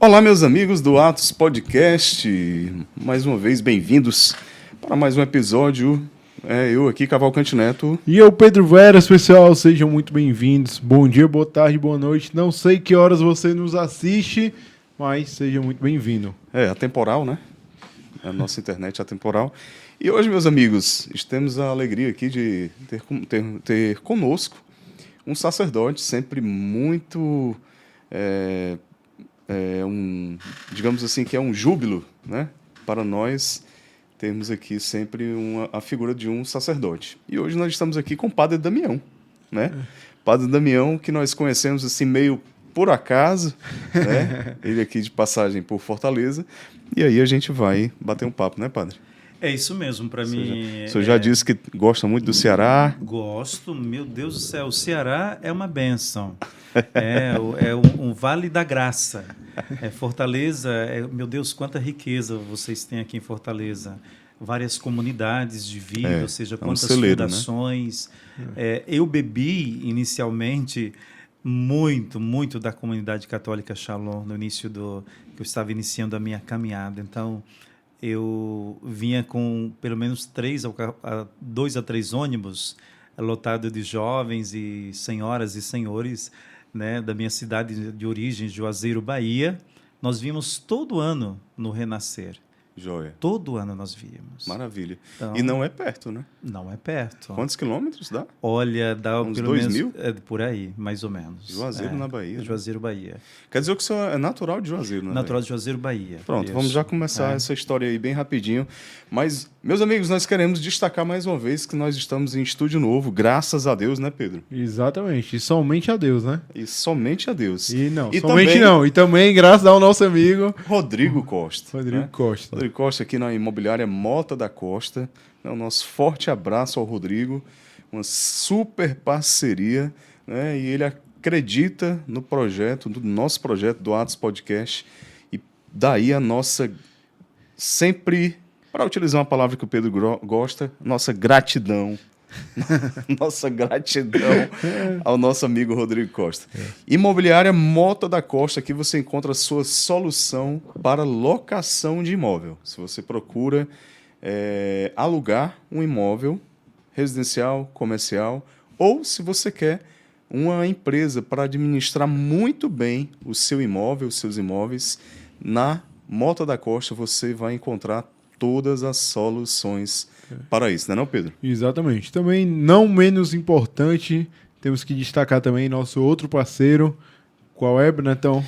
Olá, meus amigos do Atos Podcast. Mais uma vez, bem-vindos para mais um episódio. Eu aqui, Cavalcante Neto. E eu, Pedro Veras, pessoal. Sejam muito bem-vindos. Bom dia, boa tarde, boa noite. Não sei que horas você nos assiste, mas seja muito bem-vindo. Atemporal, né? A nossa internet é atemporal. E hoje, meus amigos, temos a alegria aqui de ter conosco um sacerdote sempre muito... digamos assim, que é um júbilo, né, para nós termos aqui sempre a figura de um sacerdote. E hoje nós estamos aqui com o Padre Damião, né? Padre Damião, que nós conhecemos assim meio por acaso, né? Ele aqui de passagem por Fortaleza. E aí a gente vai bater um papo, né, Padre? É isso mesmo, para mim... O senhor já disse que gosta muito do Ceará. Gosto, meu Deus do céu, o Ceará é uma bênção. É um vale da graça. Fortaleza, meu Deus, quanta riqueza vocês têm aqui em Fortaleza. Várias comunidades de vida, ou seja, quantas fundações. Né? Eu bebi, inicialmente, muito da comunidade católica Shalom, no início que eu estava iniciando a minha caminhada. Então, eu vinha com pelo menos 2 a 3 ônibus lotados de jovens e senhoras e senhores, né, da minha cidade de origem, Juazeiro, Bahia. Nós vimos todo ano no Renascer. Joia. Todo ano nós víamos. Maravilha. Então, e não é perto, né? Não é perto. Quantos quilômetros dá? Olha, dá uns pelo 2 menos, mil? Por aí, mais ou menos. Juazeiro, na Bahia. Juazeiro, Bahia. Quer dizer que o senhor é natural de Juazeiro, né? Natural de Juazeiro, Bahia. Pronto, Isso. vamos já começar essa história aí bem rapidinho. Mas, meus amigos, nós queremos destacar mais uma vez que nós estamos em estúdio novo, graças a Deus, né, Pedro? Exatamente, e somente a Deus, né? E somente a Deus. E somente também, não, e também graças ao nosso amigo Rodrigo Costa. Rodrigo Costa. Rodrigo Costa aqui na Imobiliária Mota da Costa. O nosso forte abraço ao Rodrigo, uma super parceria, né? E ele acredita no projeto, no nosso projeto do Atos Podcast, e daí a nossa, sempre, para utilizar uma palavra que o Pedro gosta, nossa gratidão. Nossa gratidão ao nosso amigo Rodrigo Costa. Imobiliária Mota da Costa, aqui você encontra a sua solução para locação de imóvel. Se você procura alugar um imóvel residencial, comercial, ou se você quer uma empresa para administrar muito bem o seu imóvel, os seus imóveis, na Mota da Costa você vai encontrar todas as soluções para isso, não é não, Pedro? Exatamente. Também, não menos importante, temos que destacar também nosso outro parceiro. Qual é, Brenatão?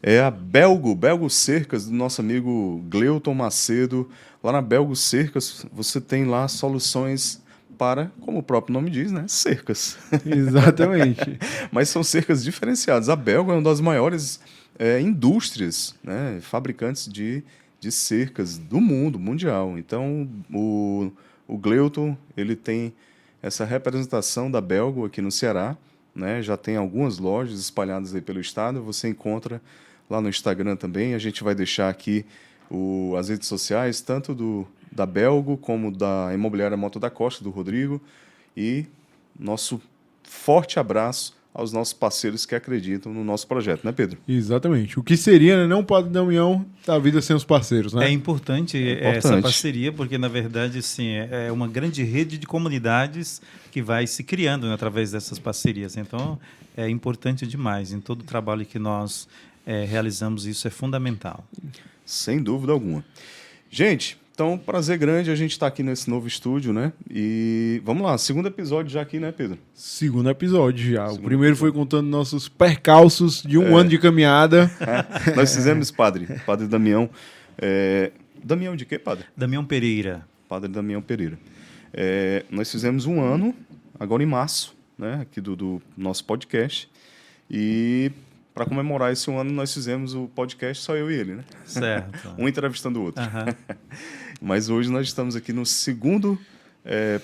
É a Belgo Cercas, do nosso amigo Gleuton Macedo. Lá na Belgo Cercas, você tem lá soluções para, como o próprio nome diz, né, cercas. Exatamente. Mas são cercas diferenciadas. A Belgo é uma das maiores indústrias, né, fabricantes de cercas do mundo, mundial. Então, o Gleuton, ele tem essa representação da Belgo aqui no Ceará, né? Já tem algumas lojas espalhadas aí pelo estado, você encontra lá no Instagram também. A gente vai deixar aqui as redes sociais, tanto da Belgo como da Imobiliária Mota da Costa, do Rodrigo, e nosso forte abraço aos nossos parceiros que acreditam no nosso projeto, né, Pedro? Exatamente. O que seria, né, não Padre Damião da vida sem os parceiros, né? É importante essa parceria, porque, na verdade, assim, é uma grande rede de comunidades que vai se criando, né, através dessas parcerias. Então, é importante demais. Em todo o trabalho que nós realizamos, isso é fundamental. Sem dúvida alguma. Gente, então, prazer grande a gente estar aqui nesse novo estúdio, né? E vamos lá, segundo episódio já aqui, né, Pedro? Segundo episódio já. O primeiro foi contando nossos percalços de um ano de caminhada. Nós fizemos, Padre Damião. Damião de quê, Padre? Damião Pereira. Padre Damião Pereira. Nós fizemos um ano, agora em março, né, aqui do nosso podcast. E para comemorar esse ano, nós fizemos o podcast só eu e ele, né? Certo. Um entrevistando o outro. Uhum. Mas hoje nós estamos aqui no segundo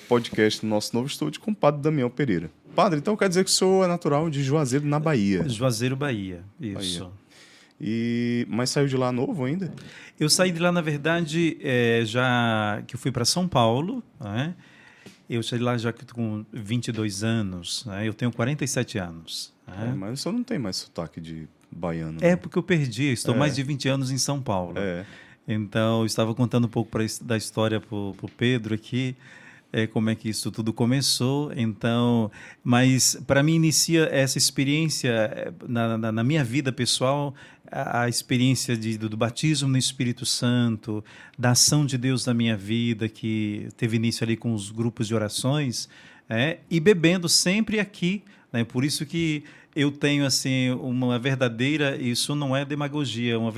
podcast do nosso novo estúdio com o Padre Damião Pereira. Padre, então quer dizer que o senhor é natural de Juazeiro, na Bahia? Juazeiro, Bahia. Isso. Bahia. Mas saiu de lá novo ainda? Eu saí de lá, na verdade, já que eu fui para São Paulo, né? Eu saí de lá já com 22 anos, né? Eu tenho 47 anos. Né? Mas o senhor não tem mais sotaque de baiano. É né? porque eu perdi, estou mais de 20 anos em São Paulo. É. Então, eu estava contando um pouco da história para o Pedro aqui, como é que isso tudo começou. Então, mas para mim inicia essa experiência na minha vida pessoal, a experiência do batismo no Espírito Santo, da ação de Deus na minha vida, que teve início ali com os grupos de orações, e bebendo sempre aqui, né? Por isso que eu tenho assim uma verdadeira, isso não é demagogia, um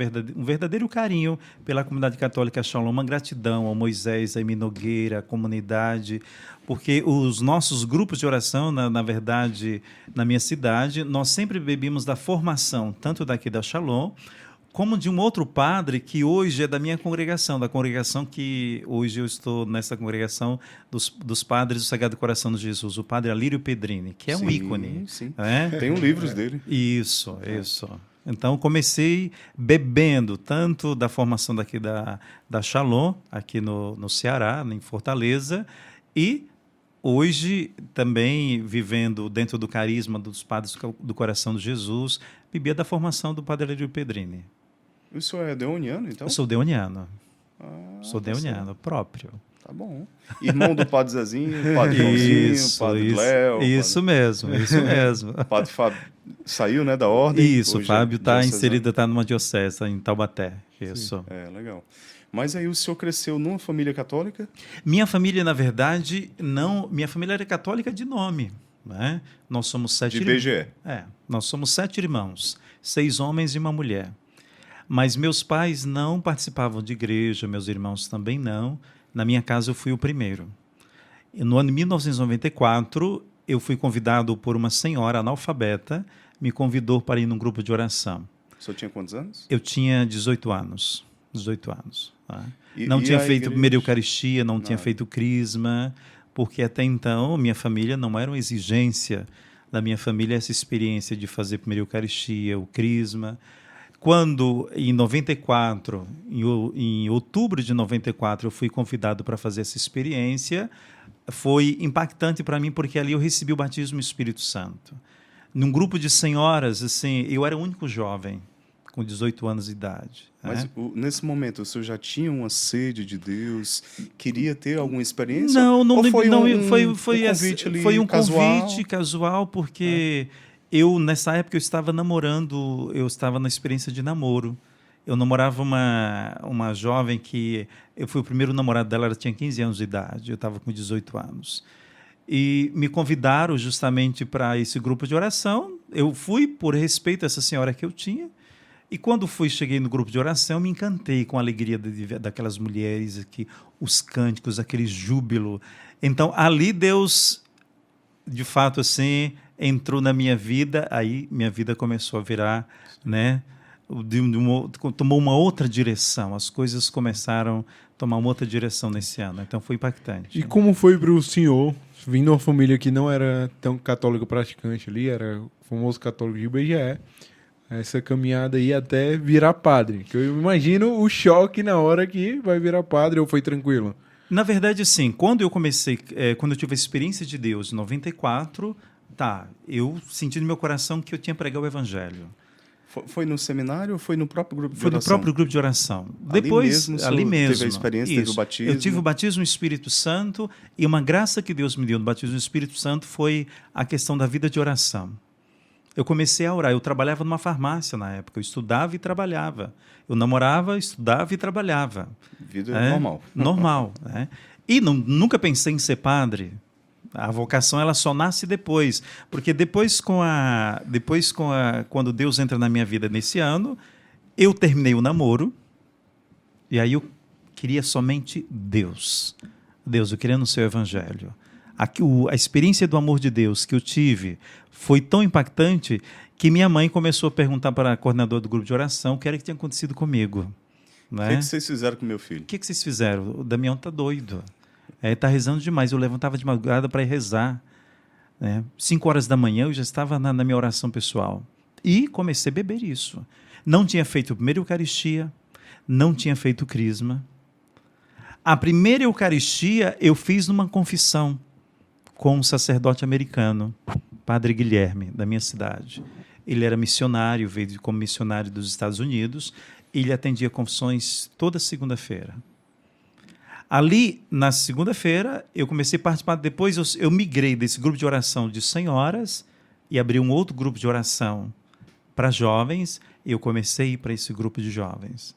verdadeiro carinho pela comunidade católica Shalom, uma gratidão ao Moisés, a Emi Nogueira, a comunidade, porque os nossos grupos de oração, na verdade, na minha cidade, nós sempre bebemos da formação, tanto daqui da Shalom, como de um outro padre que hoje é da minha congregação, da congregação que hoje eu estou nessa congregação dos padres do Sagrado Coração de Jesus, o padre Alírio Pedrini, que é um ícone. Sim. Né? Tem livros dele. Isso. Então, comecei bebendo tanto da formação daqui da Shalom, aqui no Ceará, em Fortaleza, e hoje também vivendo dentro do carisma dos padres do Coração de Jesus, bebia da formação do padre Alírio Pedrini. O senhor é deoniano, então? Eu sou deoniano. Sou tá deoniano certo. próprio. Tá bom. Irmão do padre Zezinho, padre Joãozinho, padre Léo. Isso mesmo. O padre Fábio saiu, né, da ordem. Isso, o Fábio está diocesano. inserido, está numa diocese, em Taubaté. Isso. É, legal. Mas aí o senhor cresceu numa família católica? Minha família, na verdade, não. Minha família era católica de nome. Né? Nós somos 7 De BGE? Nós somos 7 irmãos, 6 homens e uma mulher. Mas meus pais não participavam de igreja, meus irmãos também não. Na minha casa eu fui o primeiro. No ano de 1994, eu fui convidado por uma senhora analfabeta, me convidou para ir num grupo de oração. O senhor tinha quantos anos? Eu tinha 18 anos. 18 anos. Tá? Não tinha feito primeira Eucaristia, não tinha feito crisma, porque até então minha família não era uma exigência da minha família essa experiência de fazer primeira Eucaristia, o crisma. Quando, em 94, em outubro de 94, eu fui convidado para fazer essa experiência, foi impactante para mim, porque ali eu recebi o batismo no Espírito Santo. Num grupo de senhoras, assim, eu era o único jovem, com 18 anos de idade. Mas nesse momento, o senhor já tinha uma sede de Deus? Queria ter alguma experiência? Não, ou foi um convite casual, porque eu, nessa época, eu estava namorando, eu estava na experiência de namoro. Eu namorava uma jovem que... Eu fui o primeiro namorado dela, ela tinha 15 anos de idade, eu estava com 18 anos. E me convidaram justamente para esse grupo de oração. Eu fui por respeito a essa senhora que eu tinha. E quando cheguei no grupo de oração, me encantei com a alegria daquelas mulheres, aqui, os cânticos, aquele júbilo. Então, ali Deus, de fato, assim, entrou na minha vida, aí minha vida começou a virar, né, tomou uma outra direção, as coisas começaram a tomar uma outra direção nesse ano, então foi impactante. E como foi para o senhor, vindo de uma família que não era tão católico praticante ali, era o famoso católico de IBGE, essa caminhada aí até virar padre? Que eu imagino o choque na hora que vai virar padre, ou foi tranquilo? Na verdade, sim. Quando eu comecei, quando eu tive a experiência de Deus em 94, eu senti no meu coração que eu tinha que pregar o Evangelho. Foi no seminário ou foi no próprio grupo de oração? Foi no próprio grupo de oração. Depois, ali mesmo. Teve a experiência, teve o batismo? Eu tive o batismo no Espírito Santo, e uma graça que Deus me deu no batismo no Espírito Santo foi a questão da vida de oração. Eu comecei a orar. Eu trabalhava numa farmácia na época. Eu estudava e trabalhava. Eu namorava, estudava e trabalhava. Vida normal. Normal. Né? E nunca pensei em ser padre. A vocação ela só nasce depois. Porque depois quando Deus entra na minha vida nesse ano, eu terminei o namoro. E aí eu queria somente Deus. Deus, eu queria no seu Evangelho. A experiência do amor de Deus que eu tive foi tão impactante que minha mãe começou a perguntar para a coordenadora do grupo de oração o que era que tinha acontecido comigo. O que vocês fizeram com meu filho? O que vocês fizeram? O Damião está doido. Está rezando demais. Eu levantava de madrugada para ir rezar. 5 horas da manhã eu já estava na minha oração pessoal. E comecei a beber isso. Não tinha feito a primeira Eucaristia, não tinha feito crisma. A primeira Eucaristia eu fiz numa confissão com um sacerdote americano, Padre Guilherme, da minha cidade. Ele era missionário, veio como missionário dos Estados Unidos. Ele atendia confissões toda segunda-feira. Ali, na segunda-feira, eu comecei a participar. Depois eu migrei desse grupo de oração de senhoras e abri um outro grupo de oração para jovens. Eu comecei a ir para esse grupo de jovens.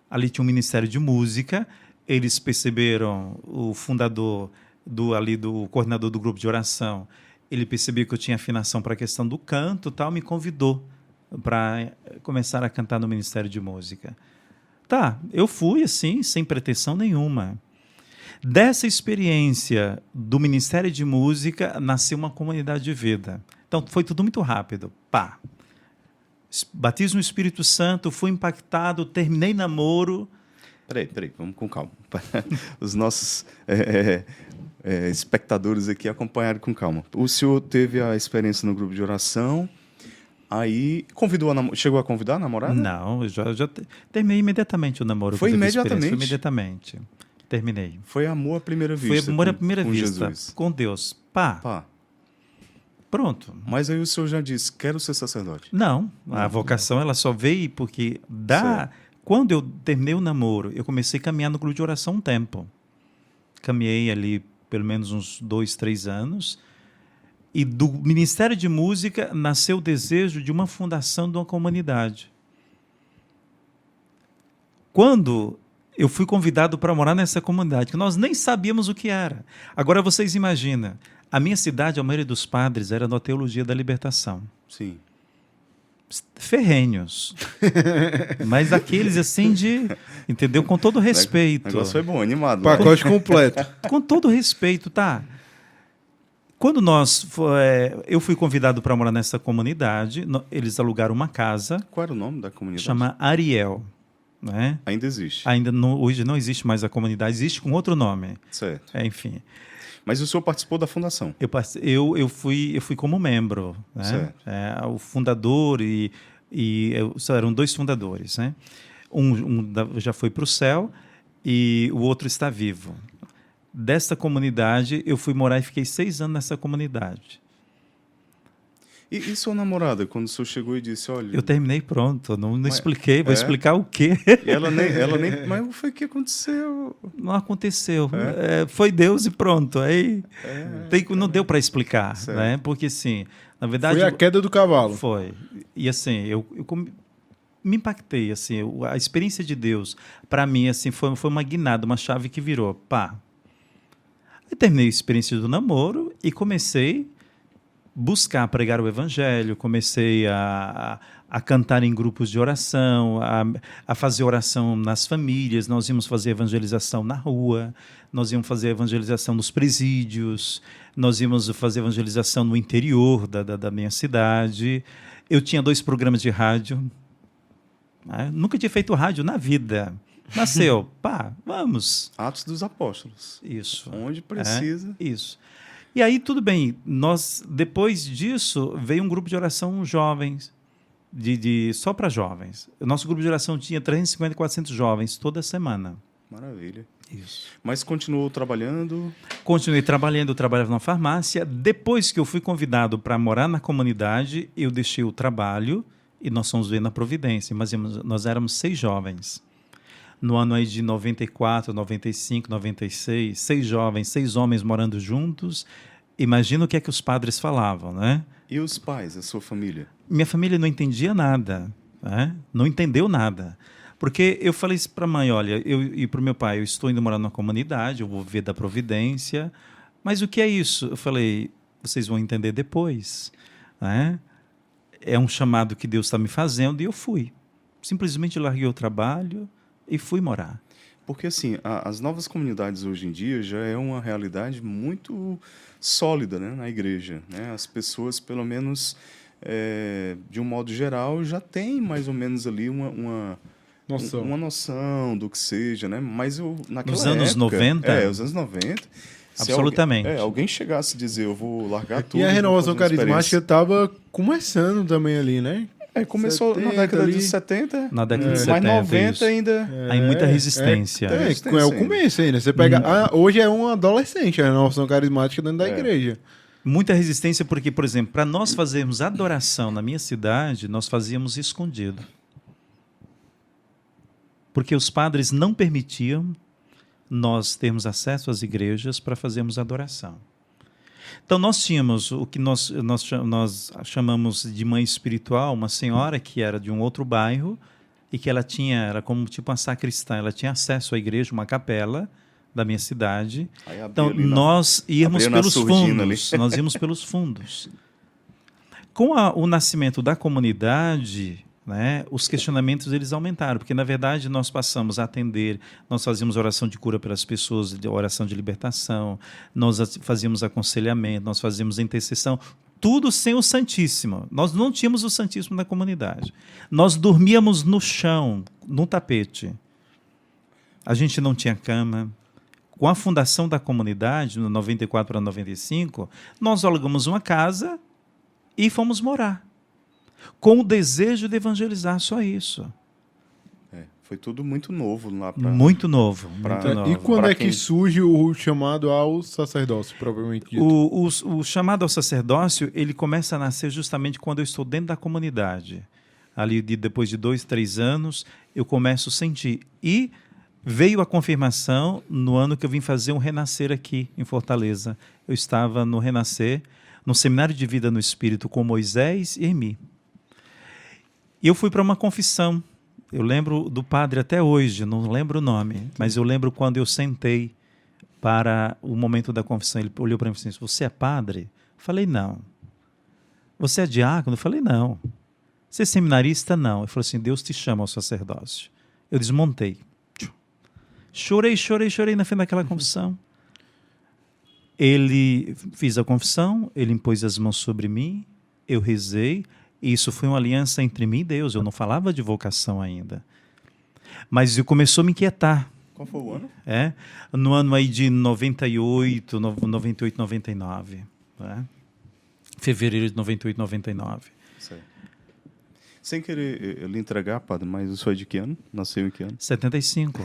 Ali tinha um ministério de música. Eles perceberam, o fundador, do coordenador do grupo de oração, ele percebeu que eu tinha afinação para a questão do canto e tal, me convidou para começar a cantar no Ministério de Música. Tá, eu fui assim, sem pretensão nenhuma. Dessa experiência do Ministério de Música, nasceu uma comunidade de vida. Então, foi tudo muito rápido. Pá. Batismo no Espírito Santo, fui impactado, terminei namoro. Peraí, vamos com calma. Os nossos espectadores aqui acompanharam com calma. O senhor teve a experiência no grupo de oração, aí chegou a convidar a namorada? Não, eu já terminei imediatamente o namoro. Foi imediatamente? Foi imediatamente. Terminei. Foi amor à primeira vista. Foi amor à primeira com vista, Jesus. com Deus. Pá. Pronto. Mas aí o senhor já disse, quero ser sacerdote. Não, a vocação ela só veio porque quando eu terminei o namoro, eu comecei a caminhar no grupo de oração um tempo. Caminhei ali pelo menos uns 2, 3 anos. E do Ministério de Música nasceu o desejo de uma fundação de uma comunidade. Quando eu fui convidado para morar nessa comunidade, que nós nem sabíamos o que era. Agora vocês imaginam, a minha cidade, a maioria dos padres era na Teologia da Libertação. Sim. Ferrenhos. Mas aqueles assim entendeu? Com todo respeito. O negócio foi bom, animado. Pacote completo. Com todo respeito, tá? Quando eu fui convidado para morar nessa comunidade, eles alugaram uma casa. Qual era o nome da comunidade? Chama Ariel. Né? Ainda existe. Hoje não existe mais a comunidade, existe com outro nome. Certo. Enfim. Mas o senhor participou da fundação? Eu fui como membro. Né? Certo. O fundador eram 2 fundadores. Né? Um já foi para o céu e o outro está vivo. Desta comunidade, eu fui morar e fiquei 6 anos nessa comunidade. E sua namorada, quando o senhor chegou e disse, olha... Eu terminei pronto, não expliquei. Vou explicar o quê? E ela nem... Mas o que aconteceu? Não aconteceu. Foi Deus e pronto. Aí não deu para explicar. Né? Porque, assim, na verdade... Foi a queda do cavalo. Foi. E, assim, eu me impactei. Assim, a experiência de Deus, para mim, assim, foi uma guinada, uma chave que virou. Pá. Eu terminei a experiência do namoro e comecei buscar pregar o evangelho, comecei a cantar em grupos de oração, a fazer oração nas famílias, nós íamos fazer evangelização na rua, nós íamos fazer evangelização nos presídios, nós íamos fazer evangelização no interior da minha cidade. Eu tinha 2 programas de rádio, nunca tinha feito rádio na vida. Nasceu, vamos. Atos dos Apóstolos. Isso. Onde precisa. Isso. E aí, tudo bem, depois disso, veio um grupo de oração jovens, só para jovens. O nosso grupo de oração tinha 350, 400 jovens toda semana. Maravilha. Isso. Mas continuou trabalhando? Continuei trabalhando, eu trabalhava na farmácia. Depois que eu fui convidado para morar na comunidade, eu deixei o trabalho e nós fomos ver na Providência, mas nós éramos 6 jovens. No ano aí de 94, 95, 96, 6 jovens, 6 homens morando juntos. Imagina o que é que os padres falavam, né? E os pais, a sua família? Minha família não entendia nada, né? Não entendeu nada. Porque eu falei isso para a mãe, olha, e para o meu pai, eu estou indo morar numa comunidade, eu vou viver da Providência, mas o que é isso? Eu falei, vocês vão entender depois, né? É um chamado que Deus está me fazendo e eu fui. Simplesmente larguei o trabalho e fui morar. Porque, assim, as novas comunidades hoje em dia já é uma realidade muito sólida, né, na igreja. Né? As pessoas, pelo menos, de um modo geral, já têm mais ou menos ali uma noção do que seja. Né? Mas naquela Nos anos época, 90? Os anos 90... Absolutamente. Alguém chegasse a dizer, eu vou largar tudo... E a renovação carismática estava começando também ali, né? Começou 70, na década de 70. Na década de 70, mas 90 isso. ainda... Há muita resistência. É o começo ainda. Você pega... hoje é um adolescente a renovação carismática dentro da igreja. Muita resistência porque, por exemplo, para nós fazermos adoração na minha cidade, nós fazíamos escondido. Porque os padres não permitiam nós termos acesso às igrejas para fazermos adoração. Então, nós tínhamos o que nós chamamos de mãe espiritual, uma senhora que era de um outro bairro e que ela era como tipo uma sacristã, ela tinha acesso à igreja, uma capela da minha cidade. Então, nós íamos pelos fundos. Nós íamos pelos fundos. Com o nascimento da comunidade, né, os questionamentos eles aumentaram, porque na verdade nós passamos a atender, nós fazíamos oração de cura pelas pessoas, oração de libertação, nós fazíamos aconselhamento, nós fazíamos intercessão, tudo sem o Santíssimo. Nós não tínhamos o Santíssimo na comunidade. Nós dormíamos no chão, no tapete. A gente não tinha cama. Com a fundação da comunidade, no 94 para 95, nós alugamos uma casa e fomos morar. Com o desejo de evangelizar, só isso. Foi tudo muito novo lá para. Muito novo. E quando é que surge o chamado ao sacerdócio, propriamente dito? O chamado ao sacerdócio, ele começa a nascer justamente quando eu estou dentro da comunidade. Ali, depois de 2, 3 anos, eu começo a sentir. E veio a confirmação no ano que eu vim fazer um renascer aqui em Fortaleza. Eu estava no renascer, no seminário de vida no Espírito com Moisés e Emi. E eu fui para uma confissão. Eu lembro do padre até hoje, não lembro o nome, mas eu lembro quando eu sentei para o momento da confissão. Ele olhou para mim e disse: "Você é padre?" Eu falei: "Não." "Você é diácono?" Eu falei: "Não." "Você é seminarista?" "Não." Ele falou assim: "Deus te chama ao sacerdócio." Eu desmontei. Chorei na frente daquela confissão. Ele fez a confissão, ele impôs as mãos sobre mim, eu rezei. Isso foi uma aliança entre mim e Deus. Eu não falava de vocação ainda. Mas isso começou a me inquietar. Qual foi o ano? No ano aí de 98, 99. Né? Fevereiro de 98, 99. Certo. Sem querer lhe entregar, padre, mas isso foi de que ano? Nasceu em que ano? 75.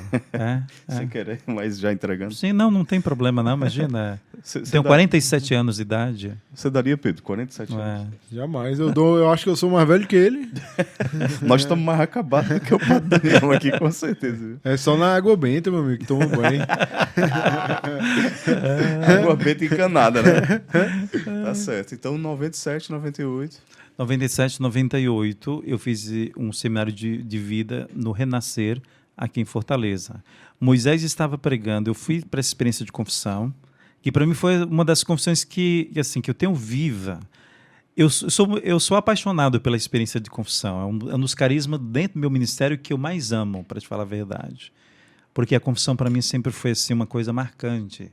Sem querer, mas já entregando. Sim, não tem problema não, imagina. Tenho 47 anos de idade. Você daria, Pedro, 47 anos? Jamais, eu acho que eu sou mais velho que ele. Nós estamos mais acabados do que o padre Daniel aqui, com certeza. É só na água benta, meu amigo, que toma banho. Água benta encanada, né? Tá certo. Então, 97, 98... 97, 98, eu fiz um seminário de vida no Renascer, aqui em Fortaleza. Moisés estava pregando, eu fui para essa experiência de confissão, que para mim foi uma das confissões que eu tenho viva. Eu sou apaixonado pela experiência de confissão, é um dos carismas dentro do meu ministério que eu mais amo, para te falar a verdade. Porque a confissão para mim sempre foi assim, uma coisa marcante.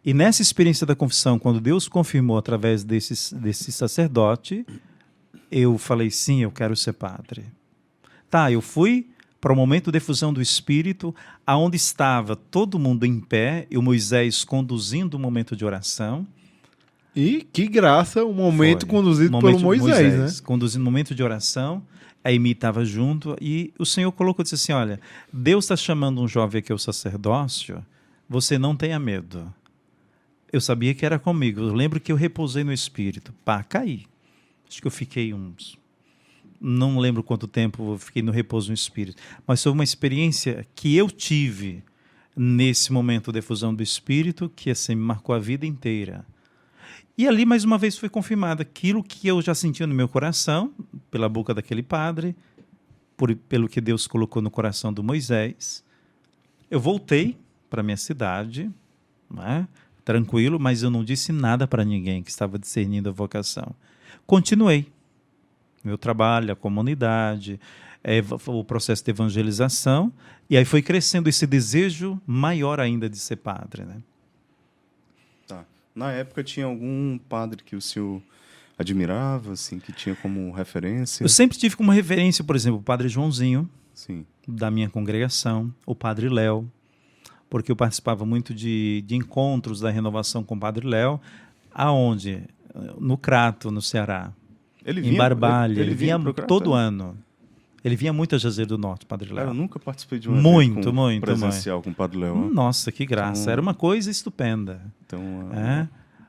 E nessa experiência da confissão, quando Deus confirmou através desse sacerdote, eu falei: sim, eu quero ser padre. Eu fui para o momento de efusão do Espírito, aonde estava todo mundo em pé, e o Moisés conduzindo o momento de oração. E que graça, o momento conduzido pelo Moisés, né? Conduzindo o momento de oração, a Emi estava junto, e o Senhor colocou, disse assim: olha, Deus está chamando um jovem aqui ao sacerdócio, você não tenha medo. Eu sabia que era comigo, eu lembro que eu repousei no Espírito, caí. Acho que eu fiquei não lembro quanto tempo eu fiquei no repouso no Espírito, mas foi uma experiência que eu tive nesse momento de efusão do Espírito que assim me marcou a vida inteira. E ali mais uma vez foi confirmado aquilo que eu já sentia no meu coração, pela boca daquele padre, pelo que Deus colocou no coração do Moisés. Eu voltei para minha cidade, né, tranquilo, mas eu não disse nada para ninguém que estava discernindo a vocação. Continuei meu trabalho, a comunidade, o processo de evangelização, e aí foi crescendo esse desejo maior ainda de ser padre, né? Na época tinha algum padre que o senhor admirava, assim, que tinha como referência? Eu sempre tive como referência, por exemplo, o padre Joãozinho, sim, da minha congregação, o padre Léo, porque eu participava muito de encontros da renovação com o padre Léo, aonde? No Crato, no Ceará, em Barbalha. Ele vinha todo ano. Ele vinha muito a Juazeiro do Norte, Padre Léo. Eu nunca participei de uma muito presencial com o Padre Léo. Nossa, que graça. Era uma coisa estupenda. Então,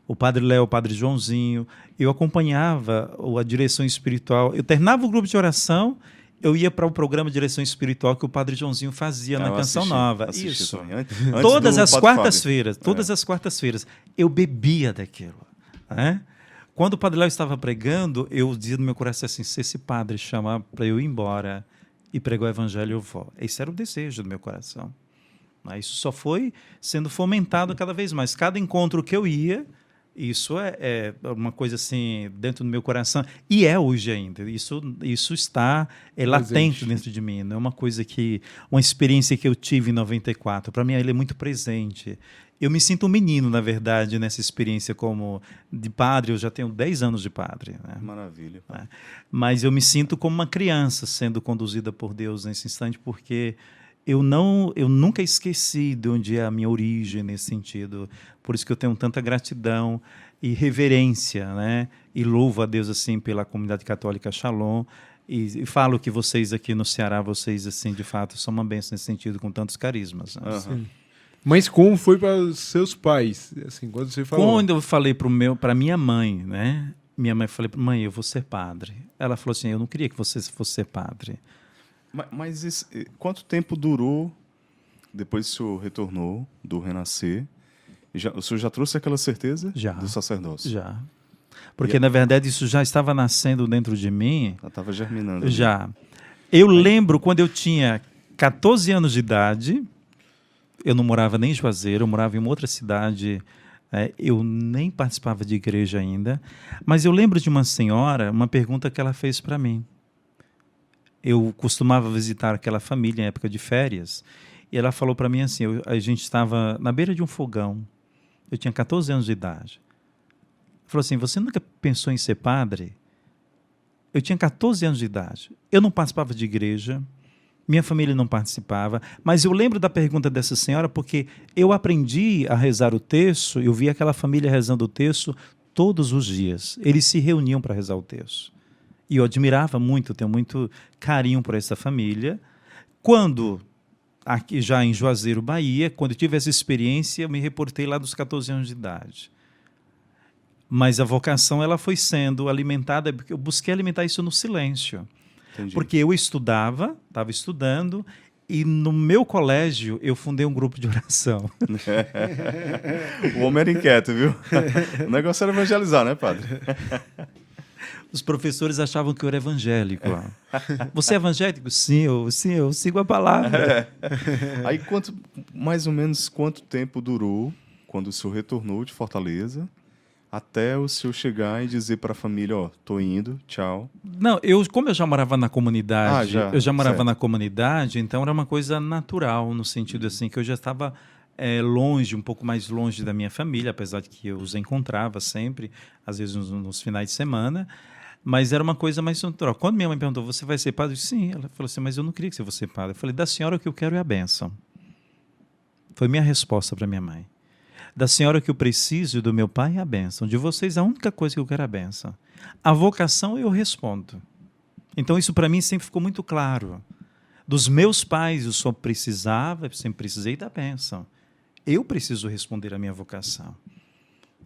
o Padre Léo, o Padre Joãozinho. Eu acompanhava a direção espiritual. Eu terminava o grupo de oração, eu ia para o programa de direção espiritual que o Padre Joãozinho fazia na Canção Nova. Isso. Antes Todas do as Padre quartas-feiras, Fábio. todas as quartas-feiras, eu bebia daquilo, né? Quando o Padre Léo estava pregando, eu dizia no meu coração assim, se esse padre chamar para eu ir embora e pregar o evangelho, eu vou. Esse era o desejo do meu coração. Isso só foi sendo fomentado cada vez mais. Cada encontro que eu ia, isso é uma coisa assim dentro do meu coração, e é hoje ainda. Isso está latente dentro de mim. Não é uma coisa uma experiência que eu tive em 94. Para mim, ele é muito presente. Eu me sinto um menino, na verdade, nessa experiência como de padre. Eu já tenho 10 anos de padre, né? Maravilha. Mas eu me sinto como uma criança sendo conduzida por Deus nesse instante, porque eu nunca esqueci de onde é a minha origem nesse sentido. Por isso que eu tenho tanta gratidão e reverência, né? E louvo a Deus assim pela comunidade católica Shalom. E falo que vocês aqui no Ceará, vocês assim de fato são uma bênção nesse sentido, com tantos carismas. Né? Sim. Mas como foi para os seus pais? Assim, quando você falou? Quando eu falei para minha mãe, né? Minha mãe, falei, mãe, eu vou ser padre. Ela falou assim, eu não queria que você fosse ser padre. Mas quanto tempo durou depois que o senhor retornou do renascer? O senhor já trouxe aquela certeza do sacerdócio? Já. Porque, na verdade, isso já estava nascendo dentro de mim. Já estava germinando. Já. Eu lembro quando eu tinha 14 anos de idade, eu não morava nem em Juazeiro, eu morava em uma outra cidade, eu nem participava de igreja ainda, mas eu lembro de uma senhora, uma pergunta que ela fez para mim. Eu costumava visitar aquela família em época de férias, e ela falou para mim assim, a gente estava na beira de um fogão, eu tinha 14 anos de idade. Ela falou assim, você nunca pensou em ser padre? Eu tinha 14 anos de idade, eu não participava de igreja, minha família não participava, mas eu lembro da pergunta dessa senhora porque eu aprendi a rezar o terço, eu vi aquela família rezando o terço todos os dias. Eles se reuniam para rezar o terço. E eu admirava muito, tenho muito carinho por essa família. Quando, aqui já em Juazeiro, Bahia, quando eu tive essa experiência, eu me reportei lá dos 14 anos de idade. Mas a vocação ela foi sendo alimentada, porque eu busquei alimentar isso no silêncio. Entendi. Porque eu estava estudando, e no meu colégio eu fundei um grupo de oração. O homem era inquieto, viu? O negócio era evangelizar, né, padre? Os professores achavam que eu era evangélico. Você é evangélico? Sim, eu sigo a palavra. Aí, mais ou menos quanto tempo durou quando o senhor retornou de Fortaleza até o senhor chegar e dizer para a família, tô indo, tchau? Não, como eu já morava na comunidade, na comunidade, então era uma coisa natural, no sentido assim, que eu já estava longe, um pouco mais longe da minha família, apesar de que eu os encontrava sempre, às vezes nos finais de semana, mas era uma coisa mais natural. Quando minha mãe perguntou, você vai ser padre? Eu disse, sim. Ela falou assim, mas eu não queria que você fosse padre. Eu falei, da senhora o que eu quero é a bênção. Foi minha resposta para minha mãe. Da senhora que eu preciso e do meu pai é a bênção. De vocês, a única coisa que eu quero é a bênção. A vocação eu respondo. Então, isso para mim sempre ficou muito claro. Dos meus pais, eu só precisava, sempre precisei da bênção. Eu preciso responder à minha vocação.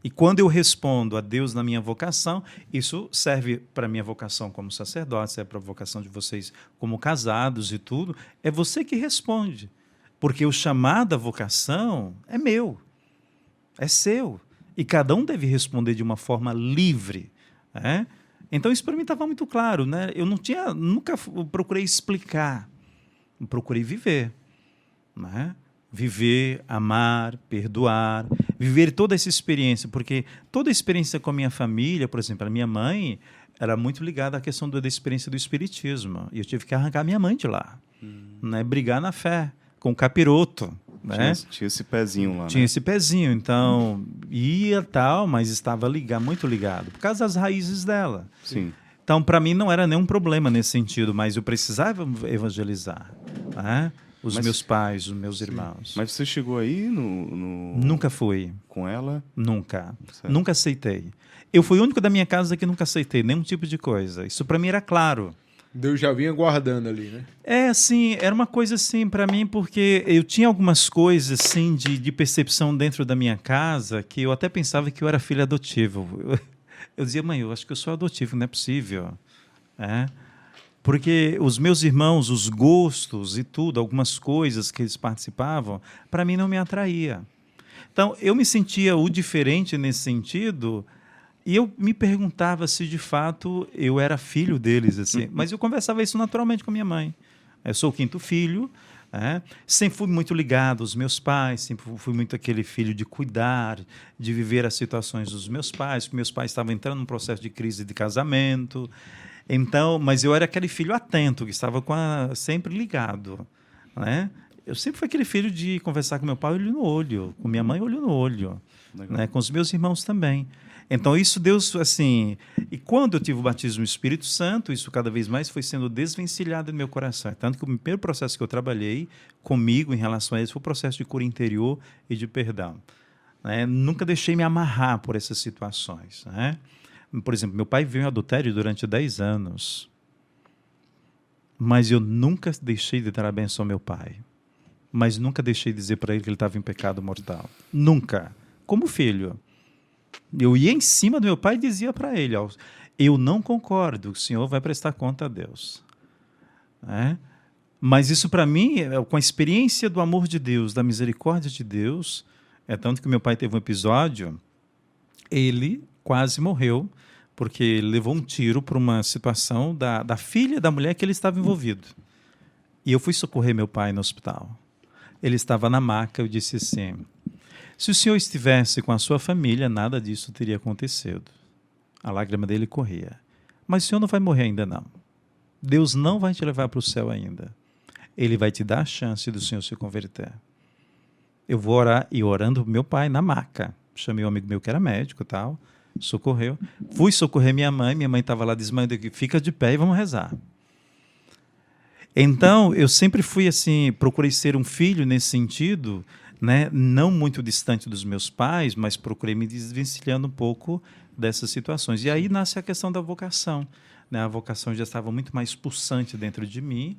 E quando eu respondo a Deus na minha vocação, isso serve para a minha vocação como sacerdote, serve para a vocação de vocês como casados e tudo. É você que responde. Porque o chamado à vocação é meu. É seu. E cada um deve responder de uma forma livre. Né? Então, isso para mim estava muito claro. Né? Eu nunca procurei explicar. Eu procurei viver. Né? Viver, amar, perdoar, viver toda essa experiência. Porque toda a experiência com a minha família, por exemplo, a minha mãe era muito ligada à questão da experiência do espiritismo. E eu tive que arrancar minha mãe de lá. Né? Brigar na fé, com o capiroto. Né? Tinha esse pezinho lá. Tinha esse pezinho, então ia tal, mas estava muito ligado, por causa das raízes dela. Sim. Então, para mim, não era nenhum problema nesse sentido, mas eu precisava evangelizar. Né? Meus pais, os meus irmãos. Mas você chegou aí Nunca fui. Com ela? Nunca. Certo. Nunca aceitei. Eu fui o único da minha casa que nunca aceitei nenhum tipo de coisa. Isso para mim era claro. Deus já vinha guardando ali, né? Assim, era uma coisa assim para mim, porque eu tinha algumas coisas assim de percepção dentro da minha casa que eu até pensava que eu era filho adotivo. Eu dizia, mãe, eu acho que eu sou adotivo, não é possível. É? Porque os meus irmãos, os gostos e tudo, algumas coisas que eles participavam, para mim não me atraía. Então, eu me sentia o diferente nesse sentido, e eu me perguntava se de fato eu era filho deles, assim. Mas eu conversava isso naturalmente com minha mãe. Eu sou o quinto filho, sempre fui muito ligado aos meus pais, sempre fui muito aquele filho de cuidar, de viver as situações dos meus pais, porque meus pais estavam entrando num processo de crise de casamento. Então, mas eu era aquele filho atento, que estava sempre ligado, né? Eu sempre fui aquele filho de conversar com meu pai olho no olho, com minha mãe olho no olho, né? Com os meus irmãos também. Então, isso Deus, assim... E quando eu tive o batismo no Espírito Santo, isso cada vez mais foi sendo desvencilhado no meu coração. Tanto que o primeiro processo que eu trabalhei comigo em relação a isso foi o processo de cura interior e de perdão. Né? Nunca deixei me amarrar por essas situações, né? Por exemplo, meu pai viveu em adultério durante 10 anos, mas eu nunca deixei de dar a benção ao meu pai. Mas nunca deixei de dizer para ele que ele estava em pecado mortal. Nunca. Como filho. Eu ia em cima do meu pai e dizia para ele, eu não concordo, o senhor vai prestar conta a Deus. Mas isso para mim, com a experiência do amor de Deus, da misericórdia de Deus, tanto que meu pai teve um episódio, ele quase morreu, porque ele levou um tiro por uma situação da filha da mulher que ele estava envolvido. E eu fui socorrer meu pai no hospital. Ele estava na maca, eu disse assim, se o senhor estivesse com a sua família, nada disso teria acontecido. A lágrima dele corria. Mas o senhor não vai morrer ainda não. Deus não vai te levar para o céu ainda. Ele vai te dar a chance do senhor se converter. Eu vou orar, e orando meu pai na maca. Chamei um amigo meu que era médico e tal, socorreu. Fui socorrer minha mãe estava lá desmaiando, fica de pé e vamos rezar. Então, eu sempre fui assim, procurei ser um filho nesse sentido, né? Não muito distante dos meus pais, mas procurei me desvencilhando um pouco dessas situações. E aí nasce a questão da vocação, né? A vocação já estava muito mais pulsante dentro de mim,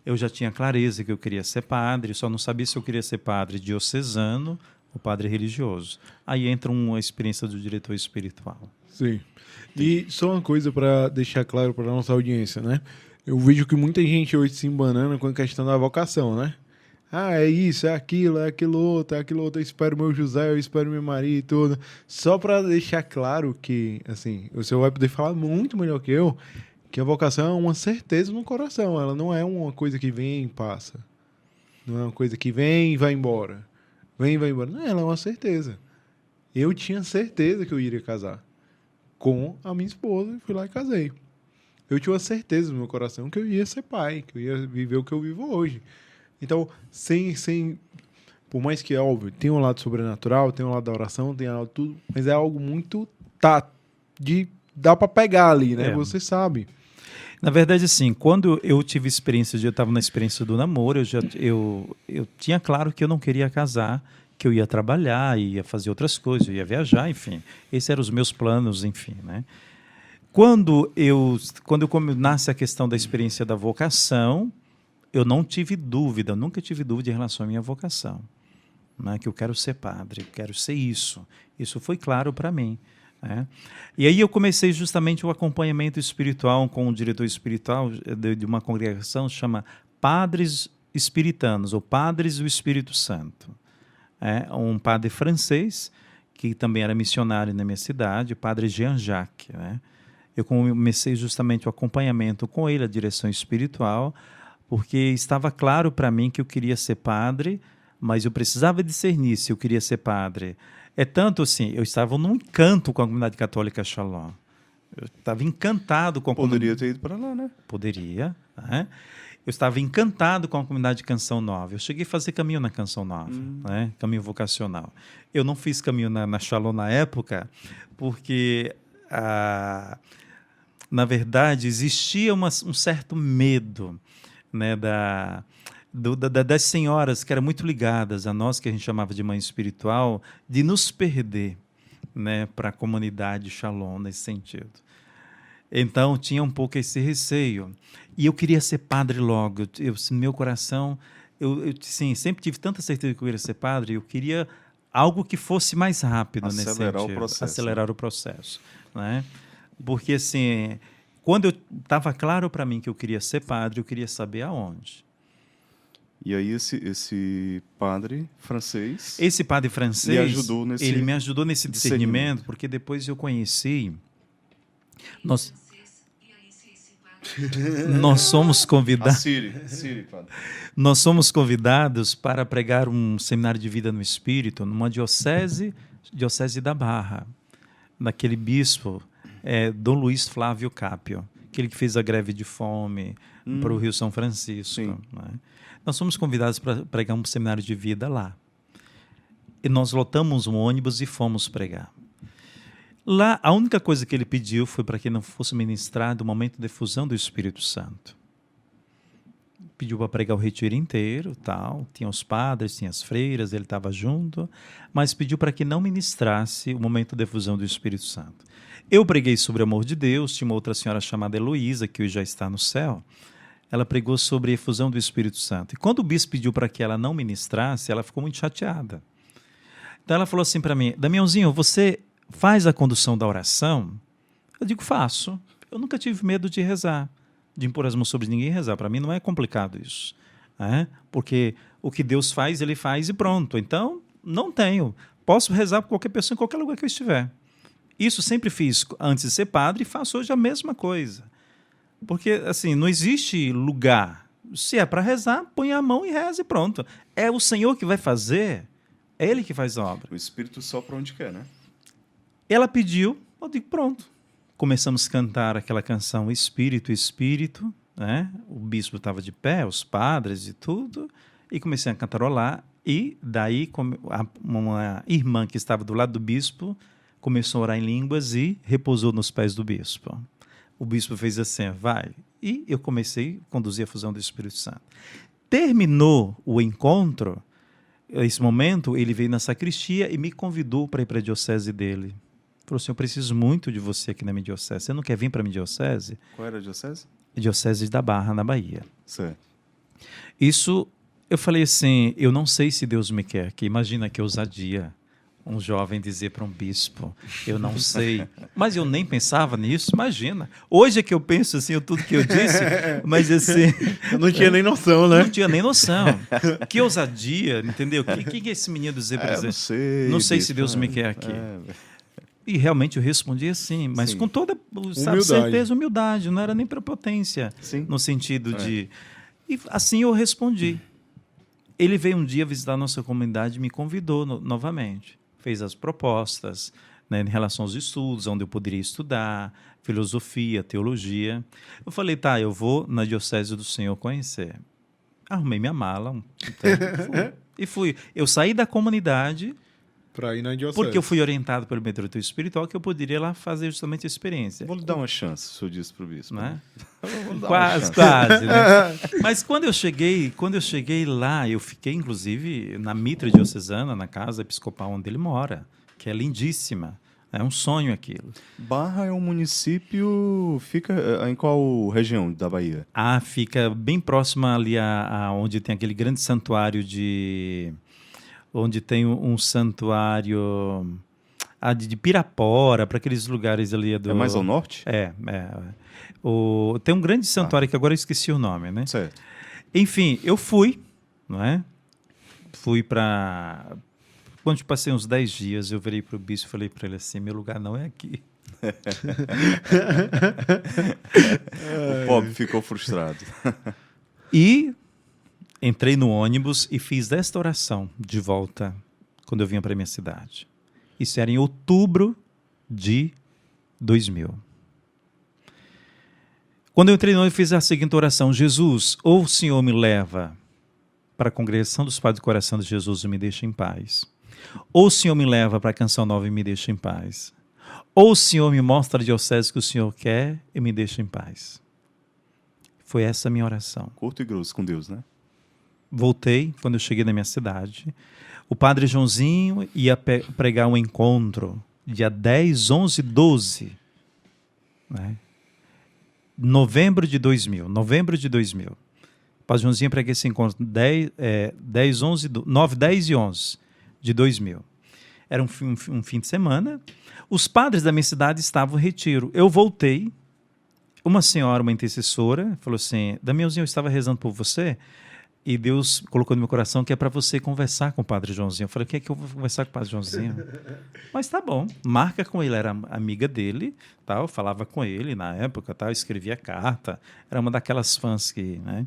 eu já tinha clareza que eu queria ser padre, só não sabia se eu queria ser padre diocesano ou padre religioso. Aí entra uma experiência do diretor espiritual. Sim. E só uma coisa para deixar claro para a nossa audiência, né? Eu vejo que muita gente hoje se embanana com a questão da vocação, né? Ah, é isso, é aquilo outro, eu espero meu José, eu espero minha Maria e tudo. Só para deixar claro que, assim, o senhor vai poder falar muito melhor que eu, que a vocação é uma certeza no coração, ela não é uma coisa que vem e passa. Não é uma coisa que vem e vai embora. Vem e vai embora. Não, ela é uma certeza. Eu tinha certeza que eu iria casar com a minha esposa e fui lá e casei. Eu tinha uma certeza no meu coração que eu ia ser pai, que eu ia viver o que eu vivo hoje. Então, por mais que é óbvio, tem um lado sobrenatural, tem um lado da oração, tem um lado tudo, mas é algo muito dá para pegar ali, né? Você sabe. Na verdade, assim, quando eu tive experiência, eu estava na experiência do namoro, eu tinha claro que eu não queria casar, que eu ia trabalhar, ia fazer outras coisas, eu ia viajar, enfim. Esses eram os meus planos, enfim, né? Quando nasce a questão da experiência da vocação, eu não tive dúvida, nunca tive dúvida em relação à minha vocação, né? Que eu quero ser padre, eu quero ser isso. Isso foi claro para mim. Né? E aí eu comecei justamente o acompanhamento espiritual com o diretor espiritual de uma congregação que chama Padres Espiritanos, ou Padres do Espírito Santo. Um padre francês, que também era missionário na minha cidade, o padre Jean-Jacques. Né? Eu comecei justamente o acompanhamento com ele, a direção espiritual, porque estava claro para mim que eu queria ser padre, mas eu precisava discernir se eu queria ser padre. É tanto assim, eu estava num encanto com a comunidade católica Shalom. Eu estava encantado com a comunidade... Poderia ter ido para lá, né? Poderia. Né? Eu estava encantado com a comunidade de Canção Nova. Eu cheguei a fazer caminho na Canção Nova, né? Caminho vocacional. Eu não fiz caminho na Shalom na época, porque, na verdade, existia um certo medo, né, das senhoras que eram muito ligadas a nós, que a gente chamava de mãe espiritual, de nos perder, né, para a comunidade Shalom nesse sentido. Então, tinha um pouco esse receio. E eu queria ser padre logo. No meu coração, sim, sempre tive tanta certeza que eu queria ser padre, eu queria algo que fosse mais rápido nesse Acelerar o sentido. processo, Acelerar o processo. Né? Porque, assim, quando eu estava claro para mim que eu queria ser padre, eu queria saber aonde. E aí esse padre francês... Esse padre francês, ele me ajudou nesse discernimento, porque depois eu conheci... Nós somos convidados. Siri, padre. Nós somos convidados para pregar um seminário de vida no Espírito numa diocese da Barra, naquele bispo, Dom Luiz Flávio Capio, aquele que fez a greve de fome para o Rio São Francisco. Né? Nós somos convidados para pregar um seminário de vida lá. E nós lotamos um ônibus e fomos pregar. Lá, a única coisa que ele pediu foi para que não fosse ministrado o momento de efusão do Espírito Santo. Pediu para pregar o retiro inteiro, tal. Tinha os padres, tinha as freiras, ele estava junto, mas pediu para que não ministrasse o momento de efusão do Espírito Santo. Eu preguei sobre o amor de Deus, tinha uma outra senhora chamada Heloísa, que hoje já está no céu. Ela pregou sobre a efusão do Espírito Santo. E quando o bispo pediu para que ela não ministrasse, ela ficou muito chateada. Então ela falou assim para mim: Damiãozinho, você faz a condução da oração? Eu digo, faço. Eu nunca tive medo de rezar, de impor as mãos sobre ninguém e rezar. Para mim não é complicado isso. Porque o que Deus faz, ele faz e pronto. Então, não tenho. Posso rezar por qualquer pessoa em qualquer lugar que eu estiver. Isso sempre fiz antes de ser padre e faço hoje a mesma coisa. Porque, assim, não existe lugar. Se é para rezar, põe a mão e reza e pronto. É o Senhor que vai fazer, é Ele que faz a obra. O Espírito sopra onde quer, né? Ela pediu, eu digo, pronto. Começamos a cantar aquela canção Espírito, Espírito, né? O bispo estava de pé, os padres e tudo, e comecei a cantarolar, e daí uma irmã que estava do lado do bispo começou a orar em línguas e repousou nos pés do bispo. O bispo fez assim, vai, e eu comecei a conduzir a fusão do Espírito Santo. Terminou o encontro, nesse momento, ele veio na sacristia e me convidou para ir para a diocese dele. Falou assim, eu preciso muito de você aqui na minha diocese. Você não quer vir para a minha diocese? Qual era a diocese? Diocese da Barra, na Bahia. Certo. Isso, eu falei assim, eu não sei se Deus me quer, que imagina que ousadia um jovem dizer para um bispo, eu não sei. Mas eu nem pensava nisso, imagina. Hoje é que eu penso assim, tudo que eu disse, mas assim... Eu não tinha nem noção, né? Não tinha nem noção. Que ousadia, entendeu? O que é esse menino dizer para dizer? Não sei se Deus me quer aqui. E realmente eu respondi assim, mas com toda certeza, humildade, não era nem prepotência, no sentido de... E assim eu respondi. Ele veio um dia visitar a nossa comunidade e me convidou novamente. Fez as propostas, né, em relação aos estudos, onde eu poderia estudar, filosofia, teologia. Eu falei, tá, eu vou na Diocese do Senhor conhecer. Arrumei minha mala um tempo, e fui. Eu saí da comunidade... Para ir na diocese. Porque eu fui orientado pelo meu diretor espiritual que eu poderia lá fazer justamente a experiência. Vou lhe dar uma chance, se eu disse para o bispo. Né? Quase, né? Mas quando eu cheguei lá, eu fiquei, inclusive, na mitra diocesana, na casa episcopal onde ele mora, que é lindíssima. É um sonho aquilo. Barra é um município... Fica em qual região da Bahia? Fica bem próxima ali a onde tem aquele grande santuário de... onde tem um santuário de Pirapora, para aqueles lugares ali. É mais ao norte? Tem um grande santuário que agora eu esqueci o nome, né? Certo. Enfim, eu fui, não é? Fui para... Quando eu passei uns 10 dias, eu virei para o bispo e falei para ele assim, meu lugar não é aqui. O pobre ficou frustrado. E... entrei no ônibus e fiz esta oração de volta quando eu vinha para a minha cidade. Isso era em outubro de 2000. Quando eu entrei no ônibus, eu fiz a seguinte oração. Jesus, ou o Senhor me leva para a congregação dos Padres do Coração de Jesus e me deixa em paz. Ou o Senhor me leva para a Canção Nova e me deixa em paz. Ou o Senhor me mostra a diocese que o Senhor quer e me deixa em paz. Foi essa a minha oração. Curto e grosso com Deus, né? Voltei, quando eu cheguei na minha cidade. O padre Joãozinho ia pregar um encontro, dia 10, 11, 12. Né? Novembro de 2000. O Padre Joãozinho preguei esse encontro 9, 10 e 11 de 2000. Era um fim de semana. Os padres da minha cidade estavam em retiro. Eu voltei. Uma senhora, uma intercessora, falou assim: Damiãozinho, eu estava rezando por você e Deus colocou no meu coração que é para você conversar com o Padre Joãozinho. Eu falei: o que é que eu vou conversar com o Padre Joãozinho? Mas tá bom, marca com ele. Era amiga dele, tal, falava com ele na época, tal, escrevia carta. Era uma daquelas fãs que... Né?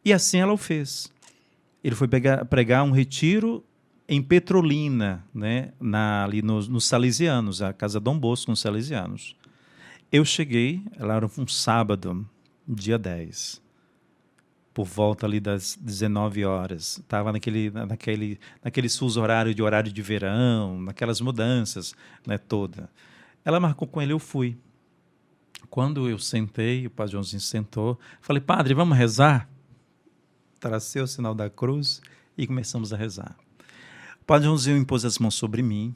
E assim ela o fez. Ele foi pregar um retiro em Petrolina, né? Ali nos Salesianos, a Casa Dom Bosco, nos Salesianos. Eu cheguei, ela era um sábado, dia 10, por volta ali das 19 horas. Estava naquele fuso horário de verão, naquelas mudanças, né, toda. Ela marcou com ele, eu fui. Quando eu sentei, o Padre Joãozinho sentou, falei: Padre, vamos rezar? Tracei o sinal da cruz e começamos a rezar. O Padre Joãozinho impôs as mãos sobre mim,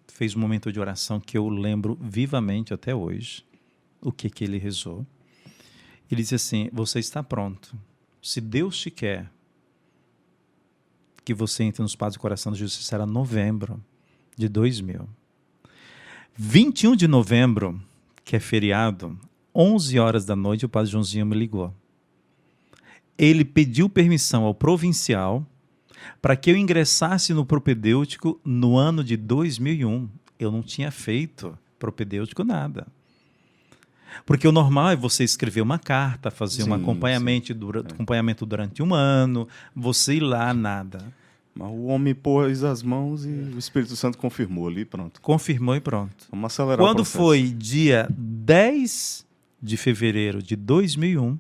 fez um momento de oração que eu lembro vivamente até hoje. O que ele rezou? Ele disse assim: você está pronto. Se Deus te quer que você entre nos Padres do Coração de Jesus, será novembro de 2000. 21 de novembro, que é feriado, 11 horas da noite, o Padre Joãozinho me ligou. Ele pediu permissão ao provincial para que eu ingressasse no propedêutico no ano de 2001. Eu não tinha feito propedêutico nada. Porque o normal é você escrever uma carta, fazer um acompanhamento durante um ano, você ir lá, nada. Mas o homem pôs as mãos e o Espírito Santo confirmou ali, pronto. Confirmou e pronto. Vamos acelerar o Quando processo. foi dia 10 de fevereiro de 2001,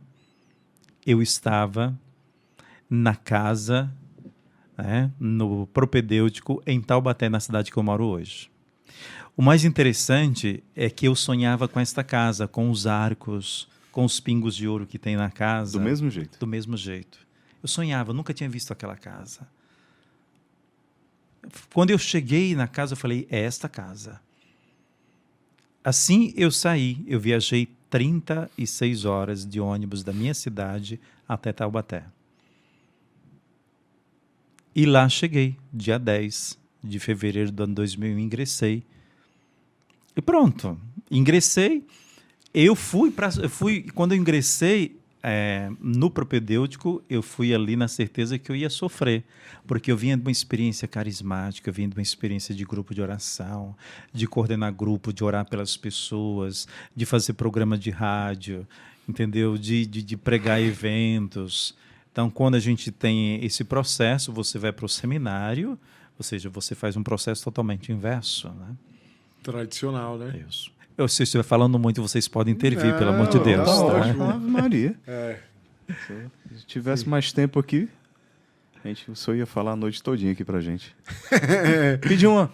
eu estava na casa, né, no propedêutico em Taubaté, na cidade que eu moro hoje. O mais interessante é que eu sonhava com esta casa, com os arcos, com os pingos de ouro que tem na casa. Do mesmo jeito? Do mesmo jeito. Eu sonhava, nunca tinha visto aquela casa. Quando eu cheguei na casa, eu falei: é esta casa. Assim eu saí, eu viajei 36 horas de ônibus da minha cidade até Taubaté. E lá cheguei, dia 10 de fevereiro do ano 2000, ingressei. E pronto, ingressei. Quando eu ingressei no propedêutico, eu fui ali na certeza que eu ia sofrer, porque eu vinha de uma experiência carismática, eu vinha de uma experiência de grupo de oração, de coordenar grupo, de orar pelas pessoas, de fazer programa de rádio, entendeu? De pregar eventos. Então, quando a gente tem esse processo, você vai para o seminário, ou seja, você faz um processo totalmente inverso, né? Tradicional, né? Isso. Se eu estiver falando muito, vocês podem intervir, pelo amor de Deus. Tá Tá? ótimo, Ave Maria. É. Se tivesse mais tempo aqui, o senhor ia falar a noite todinha aqui pra gente. Pedir uma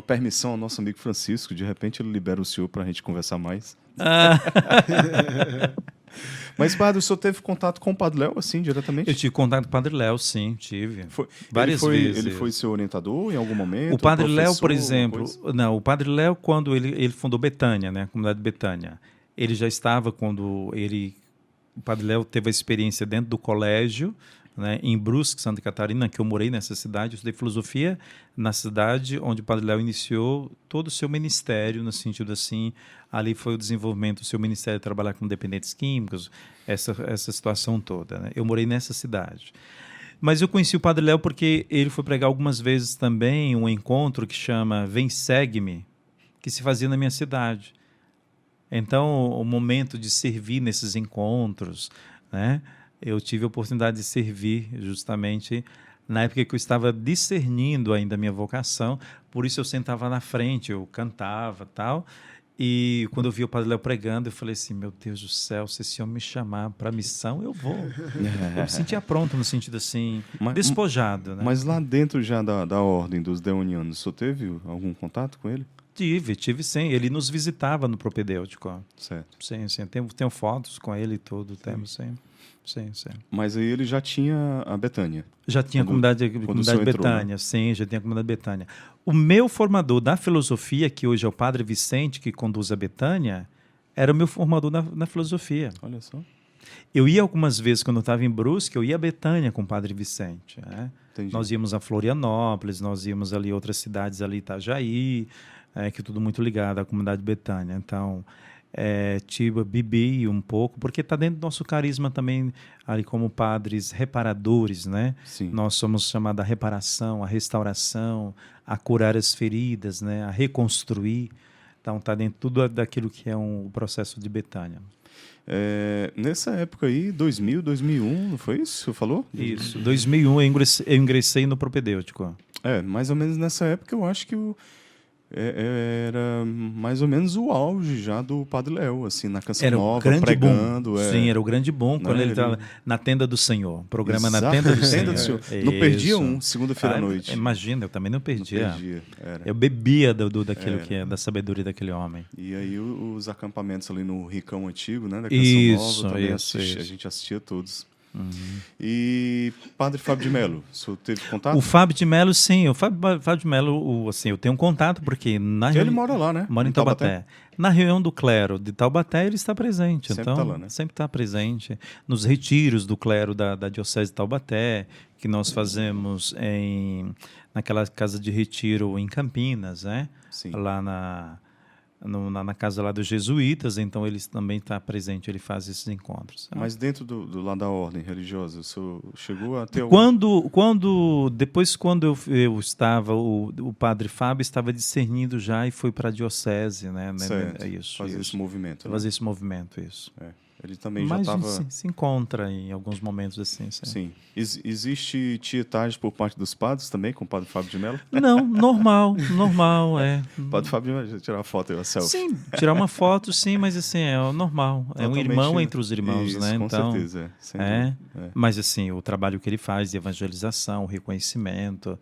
permissão ao nosso amigo Francisco. De repente ele libera o senhor pra gente conversar mais. Mas, padre, o senhor teve contato com o Padre Léo, assim, diretamente? Eu tive contato com o Padre Léo, sim, tive. Várias vezes. Ele foi seu orientador em algum momento? O Padre Léo, por exemplo... Não, o Padre Léo, quando ele fundou Betânia, né, a comunidade de Betânia, ele já estava quando ele... O Padre Léo teve a experiência dentro do colégio, né, em Brusque, Santa Catarina, que eu morei nessa cidade, eu estudei filosofia na cidade onde o Padre Léo iniciou todo o seu ministério, no sentido assim, ali foi o desenvolvimento do seu ministério, trabalhar com dependentes químicos, essa situação toda, né? Eu morei nessa cidade. Mas eu conheci o Padre Léo porque ele foi pregar algumas vezes também um encontro que chama Vem Segue-me, que se fazia na minha cidade. Então, o momento de servir nesses encontros, né? Eu tive a oportunidade de servir justamente na época que eu estava discernindo ainda a minha vocação, por isso eu sentava na frente, eu cantava e tal, e quando eu vi o Padre Léo pregando, eu falei assim: meu Deus do céu, se esse homem me chamar para a missão, eu vou. Eu me sentia pronto, no sentido assim, despojado. Né? Mas lá dentro já da ordem dos deonianos, o senhor teve algum contato com ele? Tive sim. Ele nos visitava no propedêutico. Certo. Sim. Tenho fotos com ele e tudo, temos sim. Sim. Mas aí ele já tinha a Betânia? Já tinha a comunidade Betânia, né? Sim, já tinha a comunidade Betânia. O meu formador da filosofia, que hoje é o Padre Vicente, que conduz a Betânia, era o meu formador na filosofia. Olha só. Eu ia algumas vezes, quando eu estava em Brusque, eu ia a Betânia com o Padre Vicente. Né? Entendi. Nós íamos a Florianópolis, nós íamos ali outras cidades, ali Itajaí, que é tudo muito ligado à comunidade Betânia. Então, bebi um pouco, porque está dentro do nosso carisma também, ali como padres reparadores, né? Sim. Nós somos chamados a reparação, a restauração, a curar as feridas, né? A reconstruir. Então, está dentro tudo daquilo que é o processo de Betânia. Nessa época aí, 2000, 2001, não foi isso que você falou? Isso. 2001 eu ingressei no propedêutico. Mais ou menos nessa época eu acho que era mais ou menos o auge já do Padre Léo, assim, na Canção Nova, pregando. Sim, era o grande boom quando ele estava na Tenda do Senhor. Programa Exato. Na Tenda do Senhor. Não perdia segunda-feira à noite. Imagina, eu também não perdia. Era. Eu bebia daquilo que é da sabedoria daquele homem. E aí os acampamentos ali no Ricão Antigo, né, da Canção Nova, também a gente assistia todos. Uhum. E Padre Fábio de Mello, o senhor teve contato? O Fábio de Mello, sim. O Fábio de Mello, assim, eu tenho um contato, porque ele mora lá, né? Mora em Taubaté. Na reunião do clero de Taubaté, ele está presente. Sempre está lá, né? Sempre está presente. Nos retiros do clero da Diocese de Taubaté, que nós fazemos naquela casa de retiro em Campinas, né? Sim. Lá na casa lá dos jesuítas, então ele também está presente, ele faz esses encontros. Mas dentro do lado da ordem religiosa, o senhor chegou a ter Depois quando eu estava, o padre Fábio estava discernindo já e foi para a diocese, né? Certo. Fazer esse movimento. Né? Fazer esse movimento, isso. Ele também Mas já estava... se encontra em alguns momentos assim. Sim. Existe tietagem por parte dos padres também, com o Padre Fábio de Mello? Não, normal, O Padre Fábio de Mello já tirar uma foto, uma selfie. Sim, tirar uma foto, sim, mas assim, é o normal. É um irmão entre os irmãos, isso, né? Com então, certeza. Mas assim, o trabalho que ele faz de evangelização, o reconhecimento,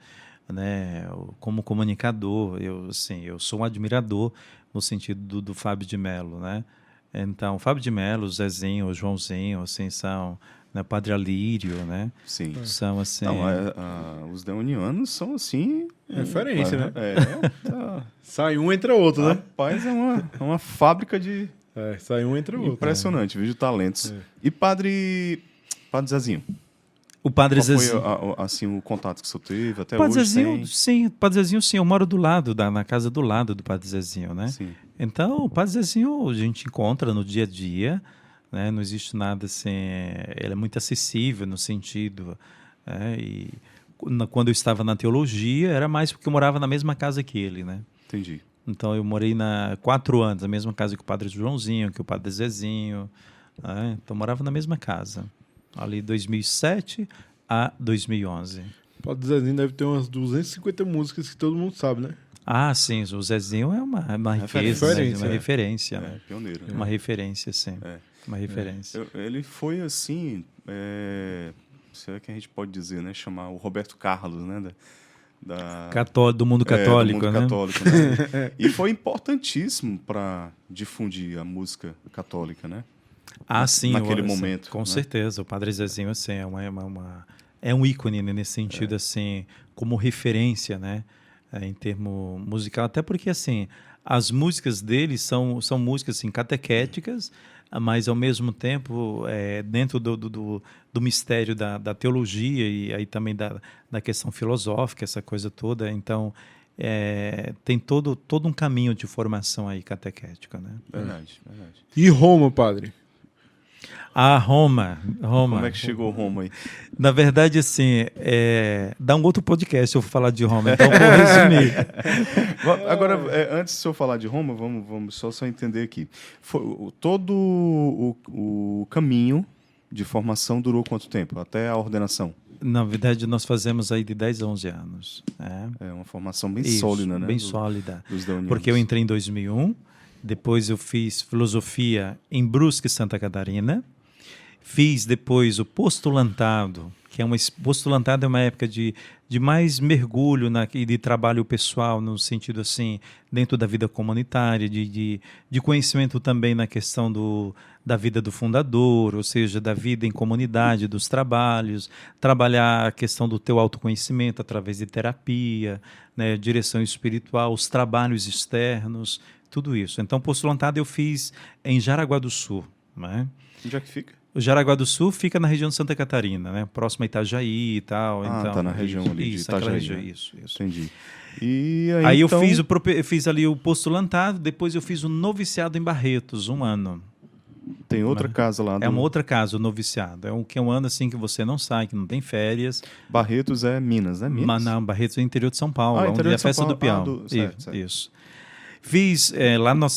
né? Como comunicador, eu sou um admirador no sentido do Fábio de Mello, né? Então, o Fábio de Mello, o Zezinho, o Joãozinho, assim, são, né, Padre Alírio, né? Sim. São, assim... Não, os deonianos são, assim... Referência, né? Sai um, entra outro, né? Rapaz, é uma fábrica de... sai um, entra outro. Impressionante, vejo talentos. E Padre Zezinho? O Padre Zezinho. Qual foi, assim, o contato que o senhor teve até Padre hoje? Zezinho, sim. Padre Zezinho, sim. Eu moro do lado, na casa do lado do Padre Zezinho, né? Sim. Então, o Padre Zezinho a gente encontra no dia a dia, né? Não existe nada assim... Ele é muito acessível no sentido... E quando eu estava na teologia, era mais porque eu morava na mesma casa que ele, né? Entendi. Então, eu morei 4 anos, na mesma casa que o Padre Joãozinho, que o Padre Zezinho. Né? Então, eu morava na mesma casa. Ali 2007 a 2011. O Padre Zezinho deve ter umas 250 músicas que todo mundo sabe, né? Ah, sim. O Zezinho é uma riqueza, uma referência. Né? Pioneiro. Né? Uma referência, sim. Uma referência. Ele foi, assim... Será que a gente pode dizer, né? Chamar o Roberto Carlos, né? Do mundo católico, do mundo né? católico, né? E foi importantíssimo para difundir a música católica, né? Sim. Naquele momento. Com certeza. O Padre Zezinho, assim, é um ícone, né, nesse sentido, assim, como referência, né? Em termo musical. Até porque, assim, as músicas dele são músicas, assim, catequéticas, mas, ao mesmo tempo, dentro do mistério da teologia e aí também da questão filosófica, essa coisa toda. Então, tem todo um caminho de formação aí catequética, né? Verdade. E Roma, padre? Roma. Como é que chegou Roma aí? Na verdade, assim, dá um outro podcast eu vou falar de Roma, então vou resumir. Agora, antes de eu falar de Roma, vamos só entender aqui. Todo o caminho de formação durou quanto tempo? Até a ordenação? Na verdade, nós fazemos aí de 10 a 11 anos. É uma formação bem sólida, né? Bem sólida. Dos deonianos. Porque eu entrei em 2001, depois eu fiz filosofia em Brusque, Santa Catarina. Fiz depois o postulantado, que postulantado é uma época de mais mergulho e de trabalho pessoal, no sentido assim, dentro da vida comunitária, de conhecimento também na questão da vida do fundador, ou seja, da vida em comunidade, dos trabalhos, trabalhar a questão do teu autoconhecimento através de terapia, né, direção espiritual, os trabalhos externos. tudo isso. Então, postulantado eu fiz em Jaraguá do Sul, né? Onde é que fica? O Jaraguá do Sul fica na região de Santa Catarina, né? Próximo a Itajaí e tal. Ah, então, tá na região ali de isso, aquela Itajaí. região, Né? isso. Entendi. E aí, Aí então... eu fiz ali o postulantado, depois eu fiz o noviciado em Barretos, 1 ano. Tem outra casa lá. É uma outra casa, o noviciado. É um ano assim que você não sai, que não tem férias. Barretos é Minas, né? Minas? Mas não, Barretos é o interior de São Paulo, onde interior é a de São festa Paulo. do peão. Certo. Isso. Fiz,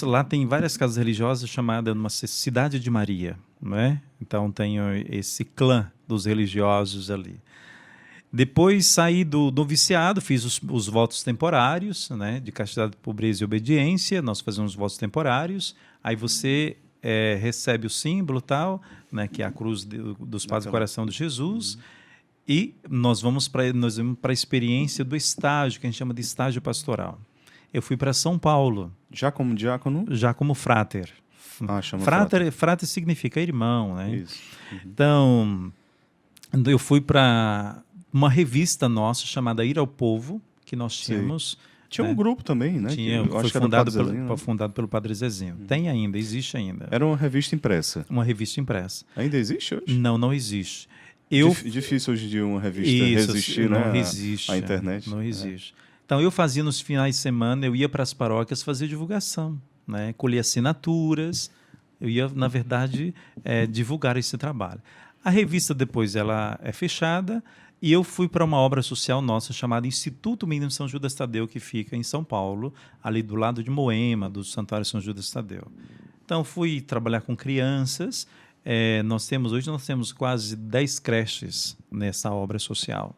lá tem várias casas religiosas chamadas uma Cidade de Maria, não é? Então tem esse clã dos religiosos ali. Depois saí do noviciado, fiz os votos temporários, né? De castidade, pobreza e obediência. Nós fazemos os votos temporários. Aí você recebe o símbolo tal, né? Que é a cruz dos Padres do Coração de Jesus. E nós vamos para a experiência do estágio, que a gente chama de estágio pastoral. Eu fui para São Paulo. Já como diácono? Já como fráter. Chama Fráter significa irmão, né? Isso. Uhum. Então, eu fui para uma revista nossa chamada Ir ao Povo, que nós tínhamos. Tinha um grupo também, né? Tinha, que eu acho que foi fundado pelo Padre Zezinho. Tem ainda, existe ainda. Era uma revista impressa. Uma revista impressa. Ainda existe hoje? Não existe. Difícil hoje em dia uma revista resistir, não né, resiste, à internet. Não existe. Então, eu fazia nos finais de semana, eu ia para as paróquias fazer divulgação, né? Colher assinaturas, eu ia, na verdade, divulgar esse trabalho. A revista depois ela é fechada e eu fui para uma obra social nossa chamada Instituto Menino São Judas Tadeu, que fica em São Paulo, ali do lado de Moema, do Santuário São Judas Tadeu. Então, fui trabalhar com crianças. Hoje nós temos quase 10 creches nessa obra social.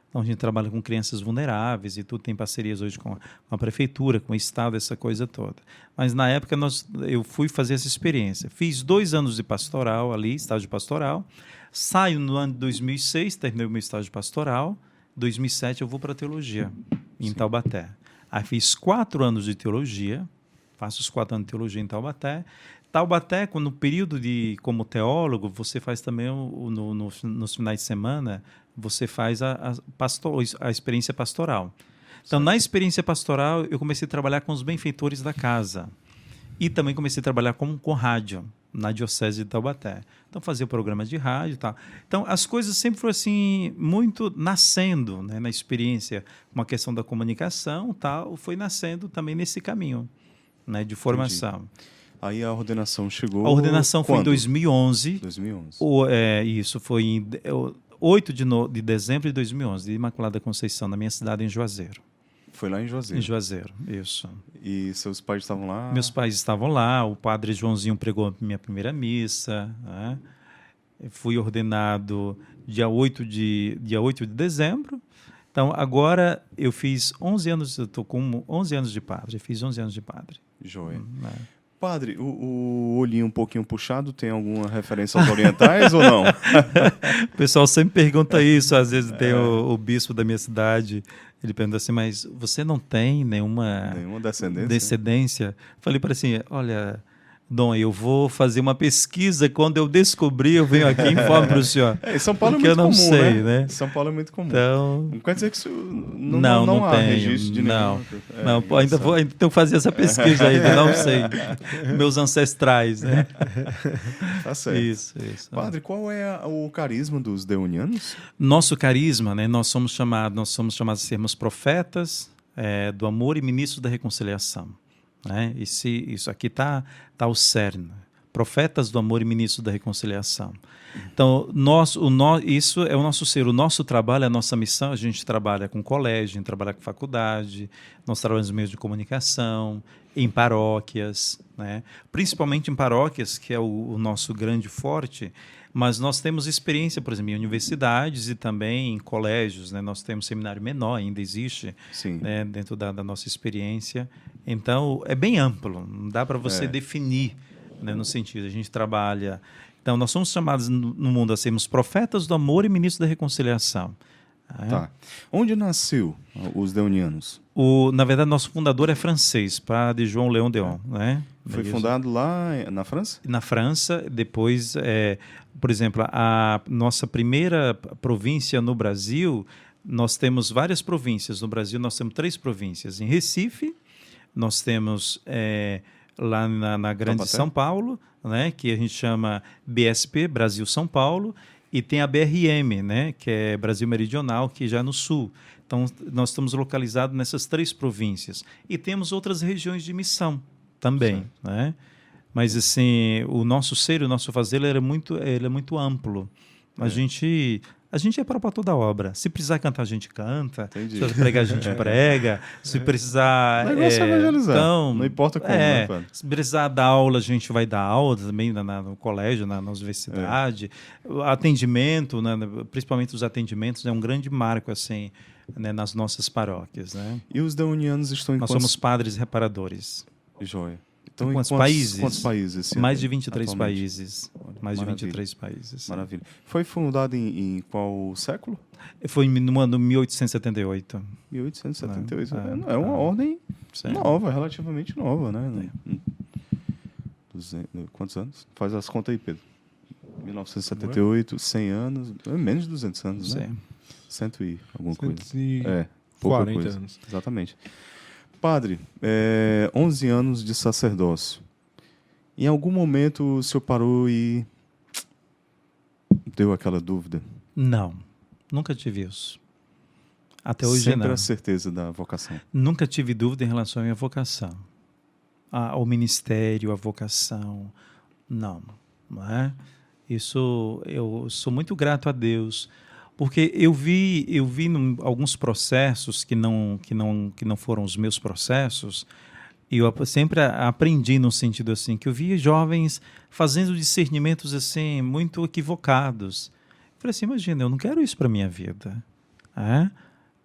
Então, a gente trabalha com crianças vulneráveis e tudo, tem parcerias hoje com a prefeitura, com o Estado, essa coisa toda. Mas, na época, eu fui fazer essa experiência. Fiz 2 anos de pastoral ali, estágio pastoral. Saio no ano de 2006, terminei o meu estágio pastoral. Em 2007, eu vou para a teologia, em Taubaté. Aí, fiz 4 anos de teologia. Faço os 4 anos de teologia em Taubaté. Taubaté, no período como teólogo, você faz também, nos finais de semana, você faz a experiência pastoral. Então, na experiência pastoral, eu comecei a trabalhar com os benfeitores da casa. E também comecei a trabalhar com rádio, na Diocese de Taubaté. Então, fazia programas de rádio e tal. Então, as coisas sempre foram assim, muito nascendo, né, na experiência. Uma questão da comunicação tal, foi nascendo também nesse caminho, né, de formação. Entendi. Aí a ordenação chegou. A ordenação quando? Foi em 2011. 2011. Isso, foi em 8 de dezembro de 2011, de Imaculada Conceição, na minha cidade, em Juazeiro. Foi lá em Juazeiro. Em Juazeiro, isso. E seus pais estavam lá? Meus pais estavam lá, o padre Joãozinho pregou a minha primeira missa. Né? Fui ordenado dia 8 de dezembro. Então, agora eu fiz 11 anos, eu estou com 11 anos de padre. Fiz 11 anos de padre. Joia. Padre, o olhinho um pouquinho puxado tem alguma referência aos orientais ou não? O pessoal sempre pergunta isso. Às vezes tem o bispo da minha cidade, ele pergunta assim, mas você não tem nenhuma descendência? Falei para assim, olha, Dom, eu vou fazer uma pesquisa, quando eu descobrir, eu venho aqui e informo para o senhor. Em São Paulo porque é muito comum, eu não sei, né? São Paulo é muito comum. Então, não quer dizer que isso não há tem registro de nenhum. Ainda tenho que fazer essa pesquisa ainda, não sei. Meus ancestrais, né? Tá certo. Isso. Padre, qual é o carisma dos deunianos? Nosso carisma, né? Nós somos chamados a sermos profetas do amor e ministros da reconciliação. Né? Isso aqui está o cerne. Profetas do amor e ministros da reconciliação. Então, isso é o nosso ser. O nosso trabalho, a nossa missão, a gente trabalha com colégio, a gente trabalha com faculdade, nós trabalhamos nos meios de comunicação, em paróquias, né? Principalmente em paróquias, que é o nosso grande forte, mas nós temos experiência, por exemplo, em universidades e também em colégios, né? Nós temos seminário menor, ainda existe, né? Dentro da nossa experiência. Então, é bem amplo, não dá para você definir, né? No sentido, a gente trabalha... Então, nós somos chamados no mundo a sermos profetas do amor e ministros da reconciliação. Tá. Onde nasceu os deunianos? Na verdade, nosso fundador é francês, padre João Leão Deon. Né? Foi fundado lá na França? Na França. Depois, por exemplo, a nossa primeira província no Brasil, nós temos várias províncias. No Brasil, nós temos 3 províncias. Em Recife, nós temos lá na Grande Taubaté? São Paulo, né, que a gente chama BSP, Brasil-São Paulo, e tem a BRM, né, que é Brasil Meridional, que já é no sul. Então, nós estamos localizados nessas 3 províncias. E temos outras regiões de missão também, né? Mas, assim, o nosso ser, o nosso fazer, ele é muito amplo. A gente é para toda obra. Se precisar cantar, a gente canta. Entendi. Se precisar pregar, a gente prega. Se precisar... O negócio é evangelizar. Não importa como, né, padre? Se precisar dar aula, a gente vai dar aula também no colégio, na universidade. O atendimento, né, principalmente os atendimentos, é um grande marco, assim, né, nas nossas paróquias, né? E os deunianos estão em Nós quantos... somos padres reparadores. Joia. Então, Quantos em países? Quantos países? esse Mais ano, de 23 atualmente? países. Mais de Maravilha. 23 países. Maravilha. Foi fundado em qual século? Foi no ano 1878. 1878. É uma ordem nova, relativamente nova, né? Quantos anos? Faz as contas aí, Pedro. 1978, 100 anos, menos de 200 anos, né? 100 e alguma coisa. 40 coisa. anos. Exatamente. Padre, 11 anos de sacerdócio. Em algum momento o senhor parou e deu aquela dúvida? Não, nunca tive isso. Até hoje Sempre não. a certeza da vocação. Nunca tive dúvida em relação à minha vocação. Ao ministério, à vocação. Não é? Isso, eu sou muito grato a Deus, porque eu vi alguns processos que não foram os meus processos, e eu sempre aprendi no sentido assim, que eu vi jovens fazendo discernimentos assim muito equivocados. Eu falei assim, imagina, eu não quero isso para minha vida.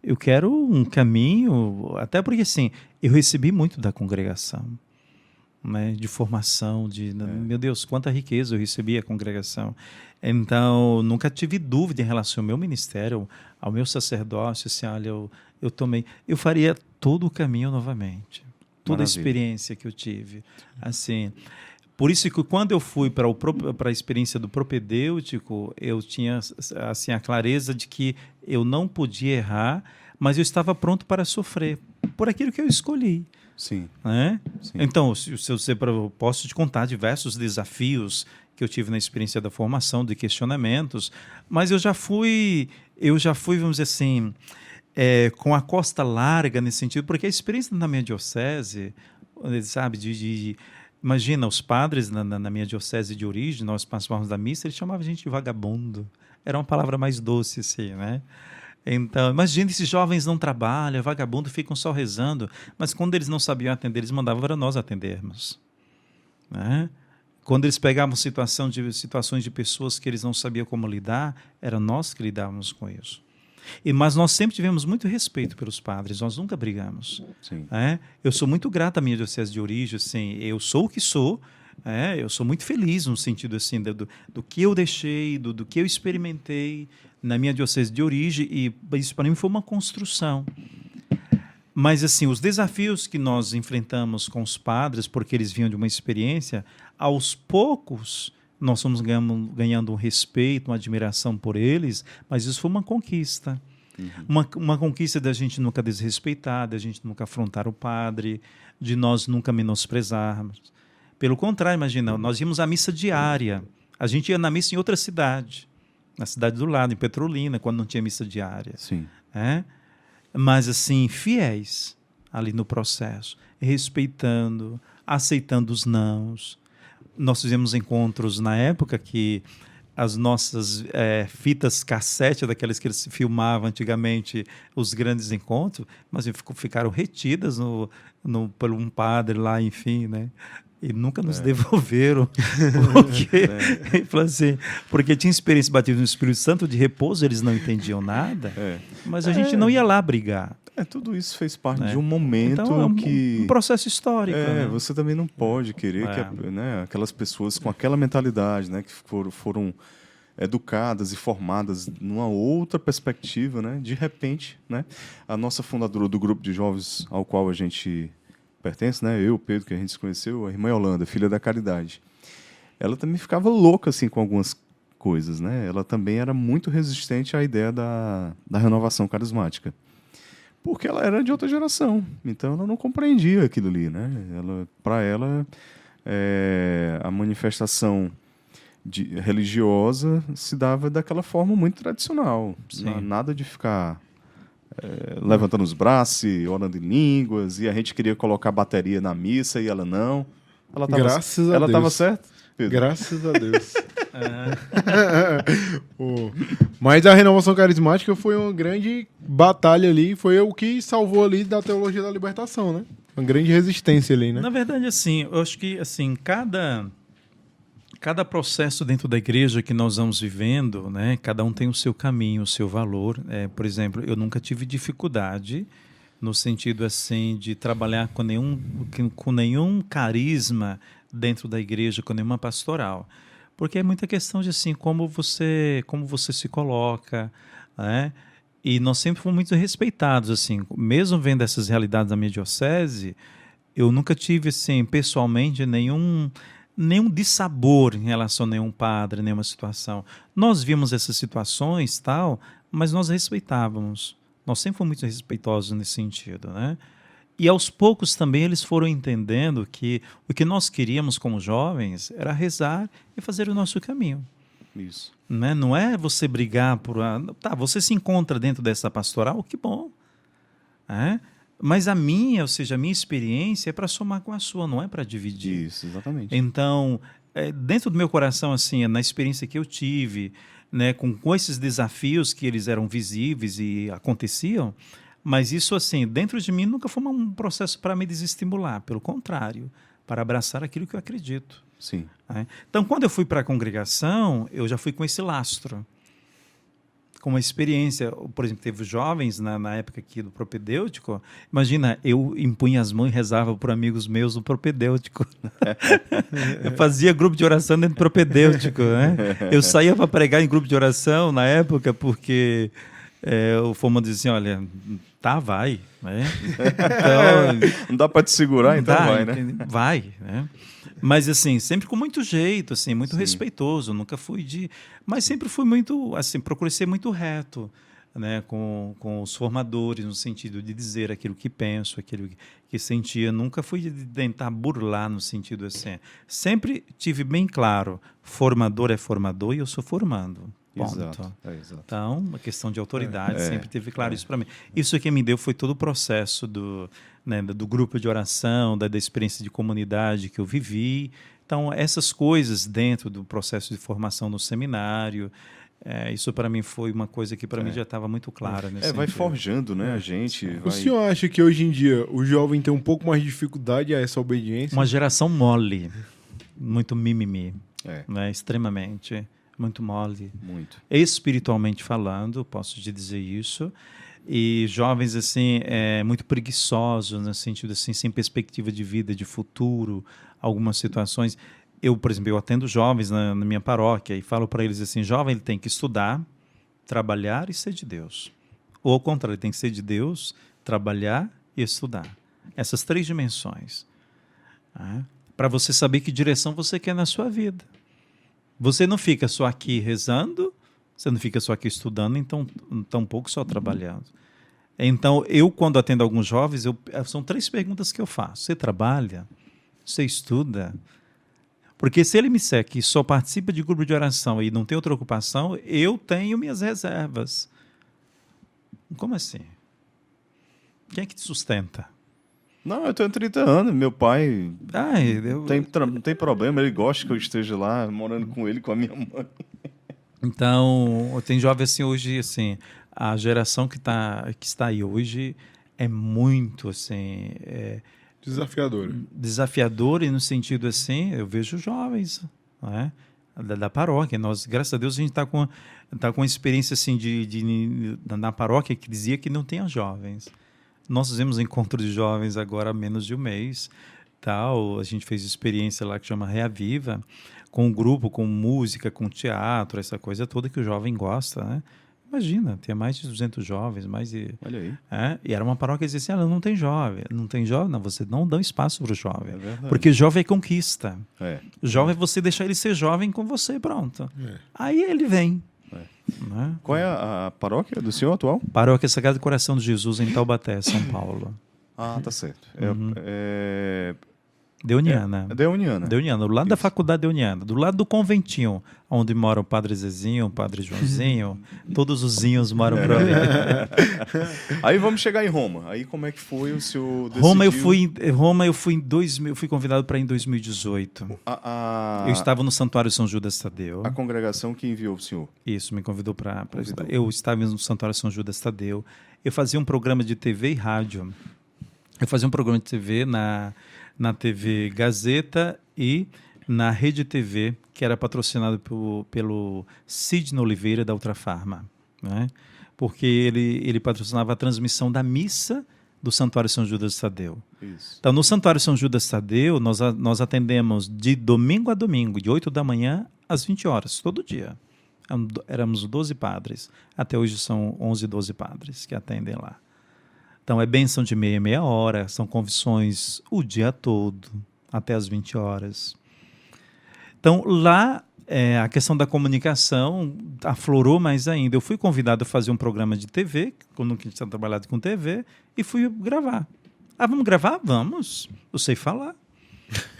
Eu quero um caminho, até porque assim, eu recebi muito da congregação, né, de formação, meu Deus, quanta riqueza eu recebi a congregação. Então, nunca tive dúvida em relação ao meu ministério, ao meu sacerdócio, assim, olha, eu faria todo o caminho novamente. Toda a experiência que eu tive. Assim, por isso que quando eu fui para a experiência do propedêutico, eu tinha assim, a clareza de que eu não podia errar, mas eu estava pronto para sofrer por aquilo que eu escolhi. Sim. Né? Sim. Então, eu posso te contar diversos desafios que eu tive na experiência da formação, de questionamentos, mas eu já fui, vamos dizer assim, com a costa larga nesse sentido, porque a experiência na minha diocese, sabe, imagina, os padres na minha diocese de origem, nós participávamos da missa, eles chamavam a gente de vagabundo. Era uma palavra mais doce, assim, né? Então, imagina, esses jovens não trabalham, vagabundo, ficam só rezando, mas quando eles não sabiam atender, eles mandavam para nós atendermos. Né? Quando eles pegavam situações de pessoas que eles não sabiam como lidar, era nós que lidávamos com isso. Mas nós sempre tivemos muito respeito pelos padres, nós nunca brigamos. Sim. Eu sou muito grato à minha diocese de origem, assim, eu sou o que sou, eu sou muito feliz no sentido assim, do que eu deixei, do que eu experimentei na minha diocese de origem, e isso para mim foi uma construção. Mas assim, os desafios que nós enfrentamos com os padres, porque eles vinham de uma experiência, aos poucos nós fomos ganhando um respeito, uma admiração por eles, mas isso foi uma conquista. Uma conquista da gente nunca desrespeitar, da gente nunca afrontar o padre, de nós nunca menosprezarmos. Pelo contrário, imagina, nós íamos à missa diária. A gente ia na missa em outra cidade, na cidade do lado, em Petrolina, quando não tinha missa diária. Sim. Mas, assim, fiéis ali no processo, respeitando, aceitando os nãos. Nós fizemos encontros na época que as nossas fitas cassete, daquelas que eles filmavam antigamente, os grandes encontros, mas ficaram retidas por um padre lá, enfim, né? E nunca nos devolveram, porque tinha experiência batida no Espírito Santo de repouso, eles não entendiam nada, mas a gente não ia lá brigar. Tudo isso fez parte de um momento então, que... um processo histórico. Né? Você também não pode querer que aquelas pessoas com aquela mentalidade, né, que foram educadas e formadas numa outra perspectiva, né, de repente, né, a nossa fundadora do grupo de jovens ao qual a gente pertence, né, eu, Pedro, que a gente se conheceu, a irmã Yolanda, filha da Caridade, ela também ficava louca assim, com algumas coisas. Né? Ela também era muito resistente à ideia da renovação carismática. Porque ela era de outra geração, então ela não compreendia aquilo ali, né? Para ela, a manifestação religiosa se dava daquela forma muito tradicional. Sim. Nada de ficar levantando os braços e orando em línguas, e a gente queria colocar bateria na missa e ela não. Graças a ela Deus. estava certa? Pedro? Graças a Deus. Pô, mas a renovação carismática foi uma grande batalha ali, foi o que salvou ali da teologia da libertação, né? Uma grande resistência ali, né? Na verdade, assim, eu acho que assim, cada processo dentro da igreja que nós vamos vivendo, né, cada um tem o seu caminho, o seu valor. Por exemplo, eu nunca tive dificuldade no sentido assim de trabalhar com nenhum carisma dentro da igreja, com nenhuma pastoral, porque é muita questão de assim como você se coloca, né? E nós sempre fomos muito respeitados, assim, mesmo vendo essas realidades da minha diocese, eu nunca tive assim pessoalmente nenhum dissabor em relação a nenhum padre, nenhuma situação. Nós vimos essas situações, tal, mas nós respeitávamos. Nós sempre fomos muito respeitosos nesse sentido, né? E aos poucos também eles foram entendendo que o que nós queríamos como jovens era rezar e fazer o nosso caminho. Isso. Né? Não é você brigar por... Tá, você se encontra dentro dessa pastoral, que bom. Mas a minha experiência é para somar com a sua, não é para dividir. Isso, exatamente. Então, dentro do meu coração, assim, na experiência que eu tive, né, com esses desafios que eles eram visíveis e aconteciam, mas isso, assim, dentro de mim nunca foi um processo para me desestimular, pelo contrário, para abraçar aquilo que eu acredito. Sim. Né? Então, quando eu fui para a congregação, eu já fui com esse lastro, com uma experiência. Por exemplo, teve jovens na época aqui do propedêutico. Imagina, eu impunha as mãos e rezava por amigos meus no propedêutico. Eu fazia grupo de oração dentro do propedêutico. Né? Eu saía para pregar em grupo de oração na época porque o Fomando dizia assim, olha, tá, vai. Né? Então, não dá para te segurar, então dá, vai, né? Vai, né? Mas, assim, sempre com muito jeito, assim, muito Sim. respeitoso. Nunca fui Mas sempre fui muito, assim, procurei ser muito reto, né, com os formadores, no sentido de dizer aquilo que penso, aquilo que sentia. Nunca fui de tentar burlar no sentido assim. Sempre tive bem claro, formador é formador e eu sou formando. Ponto. Exato. Então, uma questão de autoridade, sempre teve claro isso para mim. Isso que me deu foi todo o processo do grupo de oração, da experiência de comunidade que eu vivi. Então, essas coisas dentro do processo de formação no seminário, isso para mim foi uma coisa que para mim já estava muito clara. Nesse vai sentido. forjando, né, a gente. O senhor acha que hoje em dia o jovem tem um pouco mais de dificuldade a essa obediência? Uma geração mole, muito mimimi, né, extremamente... Muito mole. Muito. Espiritualmente falando, posso te dizer isso. E jovens, assim, muito preguiçosos, no sentido, assim, sem perspectiva de vida, de futuro, algumas situações. Eu, por exemplo, eu atendo jovens na minha paróquia e falo para eles assim, jovem, ele tem que estudar, trabalhar e ser de Deus. Ou ao contrário, ele tem que ser de Deus, trabalhar e estudar. Essas 3 dimensões. Para você saber que direção você quer na sua vida. Você não fica só aqui rezando, você não fica só aqui estudando, então tampouco só trabalhando. Então, eu, quando atendo alguns jovens, são 3 perguntas que eu faço. Você trabalha? Você estuda? Porque se ele me disser que só participa de grupo de oração e não tem outra ocupação, eu tenho minhas reservas. Como assim? Quem é que te sustenta? Não, eu tenho 30 anos, meu pai não tem problema, ele gosta que eu esteja lá morando com ele, com a minha mãe. Então, tem jovem assim hoje, assim, a geração que está aí hoje é muito assim, desafiador e no sentido assim, eu vejo jovens, né, da paróquia. Nós, graças a Deus, a gente está com uma experiência assim na paróquia que dizia que não tinha jovens. Nós fizemos encontro de jovens agora há menos de um mês. A gente fez experiência lá que chama Reaviva, com um grupo, com música, com teatro, essa coisa toda que o jovem gosta. Né? Imagina, tinha mais de 200 jovens. Olha aí. E era uma paróquia que dizia assim, não tem jovem. Não tem jovem? Não, você não dá espaço para o jovem. É porque jovem é conquista. É. O jovem é você deixar ele ser jovem com você, pronto. Aí ele vem. Né? Qual é a paróquia do senhor atual? Paróquia Sagrado Coração de Jesus em Taubaté, São Paulo. Ah, tá certo. Deuniana. É Deuniana. Deuniana, do lado da Isso. faculdade Deuniana, do lado do conventinho, onde mora o Padre Zezinho, o Padre Joãozinho, todos os zinhos moram por ali. Aí vamos chegar em Roma. Aí como é que foi o senhor decidiu... Roma eu fui em 2000, fui convidado para ir em 2018. Eu estava no Santuário São Judas Tadeu. A congregação que enviou o senhor. Isso, me convidou para Convidou. eu estava no Santuário São Judas Tadeu. Eu fazia um programa de TV e rádio. Eu fazia um programa de TV na TV Gazeta e na Rede TV, que era patrocinado pelo Sidney Oliveira, da Ultrafarma, né? Porque ele patrocinava a transmissão da missa do Santuário São Judas Tadeu. Isso. Então, no Santuário São Judas Tadeu, nós atendemos de domingo a domingo, de 8 da manhã às 20 horas, todo dia. Éramos 12 padres. Até hoje são 11, 12 padres que atendem lá. Então, é bênção de meia hora, são confissões o dia todo, até as 20 horas. Então, lá, a questão da comunicação aflorou mais ainda. Eu fui convidado a fazer um programa de TV, eu nunca tinha trabalhado com TV, e fui gravar. Ah, vamos gravar? Vamos. Eu sei falar.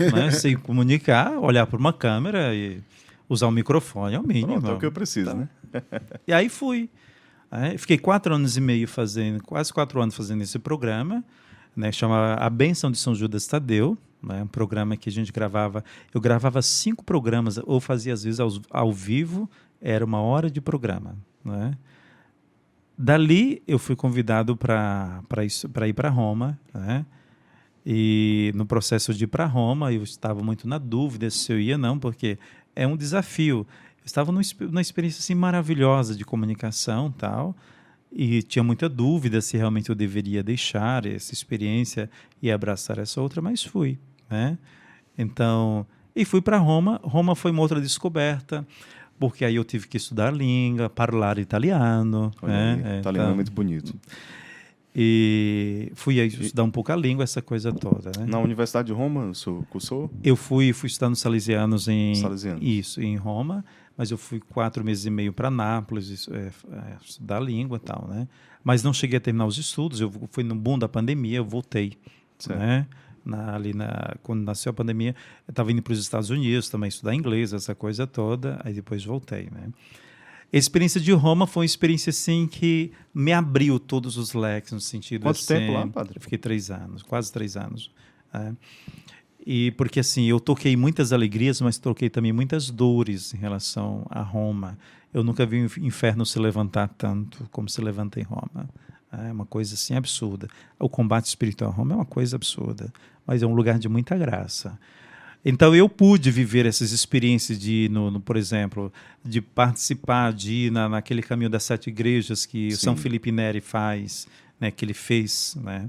Né? Sei comunicar, olhar para uma câmera e usar o microfone, é o mínimo. Pronto, é o que eu preciso, né? E aí fui. Fiquei 4 anos e meio quase 4 anos fazendo esse programa, né, chama A Bênção de São Judas Tadeu, né, um programa que a gente gravava. Eu gravava 5 programas, ou fazia às vezes ao vivo, era 1 hora de programa. Né? Dali eu fui convidado para ir para Roma, né? E no processo de ir para Roma eu estava muito na dúvida se eu ia ou não, porque é um desafio. Eu estava numa experiência assim, maravilhosa de comunicação tal, e tinha muita dúvida se realmente eu deveria deixar essa experiência e abraçar essa outra, mas fui. Né? Então, e fui para Roma. Roma foi uma outra descoberta, porque aí eu tive que estudar a língua, falar italiano. Olha Né? aí, italiano é muito bonito. E fui aí estudar um pouco a língua, essa coisa toda. Né? Na Universidade de Roma, o senhor cursou? Eu fui estudar nos Salesianos Salesianos. em Roma, mas eu fui 4 meses e meio para Nápoles estudar a língua e tal, né? Mas não cheguei a terminar os estudos, eu fui no boom da pandemia, eu voltei, né? Quando nasceu a pandemia, eu estava indo para os Estados Unidos também estudar inglês, essa coisa toda, aí depois voltei, né? A experiência de Roma foi uma experiência assim que me abriu todos os leques no sentido. Quanto assim, tempo lá, padre? Eu fiquei 3 anos, quase 3 anos. E porque assim, eu toquei muitas alegrias, mas toquei também muitas dores em relação a Roma. Eu nunca vi o inferno se levantar tanto como se levanta em Roma. É uma coisa assim absurda. O combate espiritual em Roma é uma coisa absurda, mas é um lugar de muita graça. Então eu pude viver essas experiências de ir, por exemplo, de participar, de ir naquele caminho das 7 igrejas que São Felipe Neri faz, né, que ele fez, né?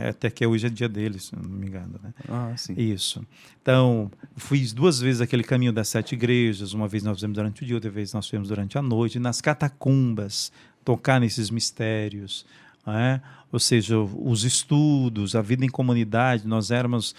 Até que hoje é dia dele, se não me engano. Né? Ah, sim. Isso. Então, fiz 2 vezes aquele caminho das 7 igrejas. Uma vez nós fizemos durante o dia, outra vez nós fizemos durante a noite, nas catacumbas, tocar nesses mistérios. Né? Ou seja, os estudos, a vida em comunidade. Nós éramos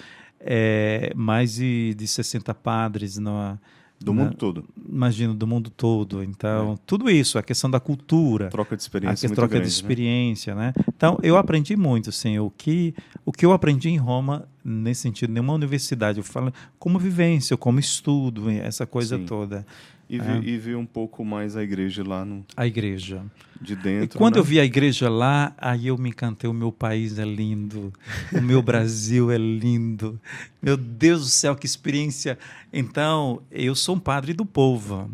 mais de 60 padres do mundo todo. Imagino, do mundo todo. Então, tudo isso, a questão da cultura. Troca de experiência muito troca grande, de experiência, né? Então, eu aprendi muito, assim, o que eu aprendi em Roma, nesse sentido, nenhuma universidade, eu falo como vivência, como estudo, essa coisa toda. E vi um pouco mais a igreja lá a igreja. De dentro. E quando né? eu vi a igreja lá, aí eu me encantei, o meu país é lindo, o meu Brasil é lindo. Meu Deus do céu, que experiência. Então, eu sou um padre do povo.